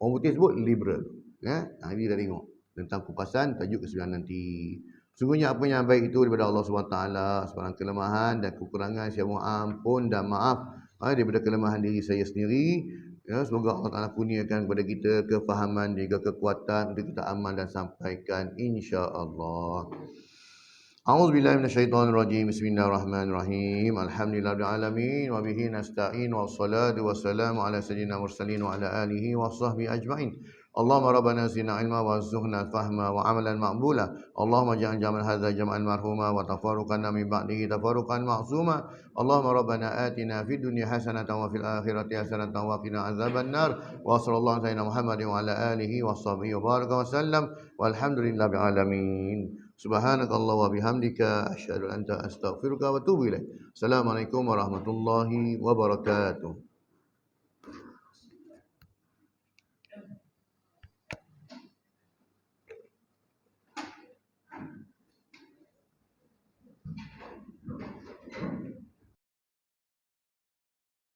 Orang putih sebut liberal. Ya? Ini dah tengok tentang kupasan tajuk ke-9 nanti. Sungguhnya apa yang baik itu daripada Allah SWT, sebarang kelemahan dan kekurangan saya mohon ampun dan maaf daripada kelemahan diri saya sendiri. Ya, semoga Allah Ta'ala kurniakan kepada kita kefahaman dan juga kekuatan untuk kita amal dan sampaikan insya-Allah. A'udzubillahi minasyaitonirrajim. Bismillahirrahmanirrahim. Alhamdulillahirabbil alamin wa bihi nasta'in wassalatu wassalamu ala sayyidina mursalin wa ala alihi washabbihi ajmain. Allahumma rabbana zidna ilma warzuqna fahma wa amalan maqbula. Allahumma ja'al jamal hadza jam'an marhuma wa tafarruqana min ba'dihi tafarruqan ma'suma. Allahumma rabbana atina fid dunya hasanatan wa fil akhirati hasanatan wa qina adzabannar. Wa sallallahu sayyidina Muhammadin wa ala alihi washabbihi wa baraka wa sallam. Walhamdulillahil alamin. Subhanakallah wa bihamdika asyhadu an la ilaha illa anta astaghfiruka wa atubu ilaik. Assalamualaikum warahmatullahi wabarakatuh.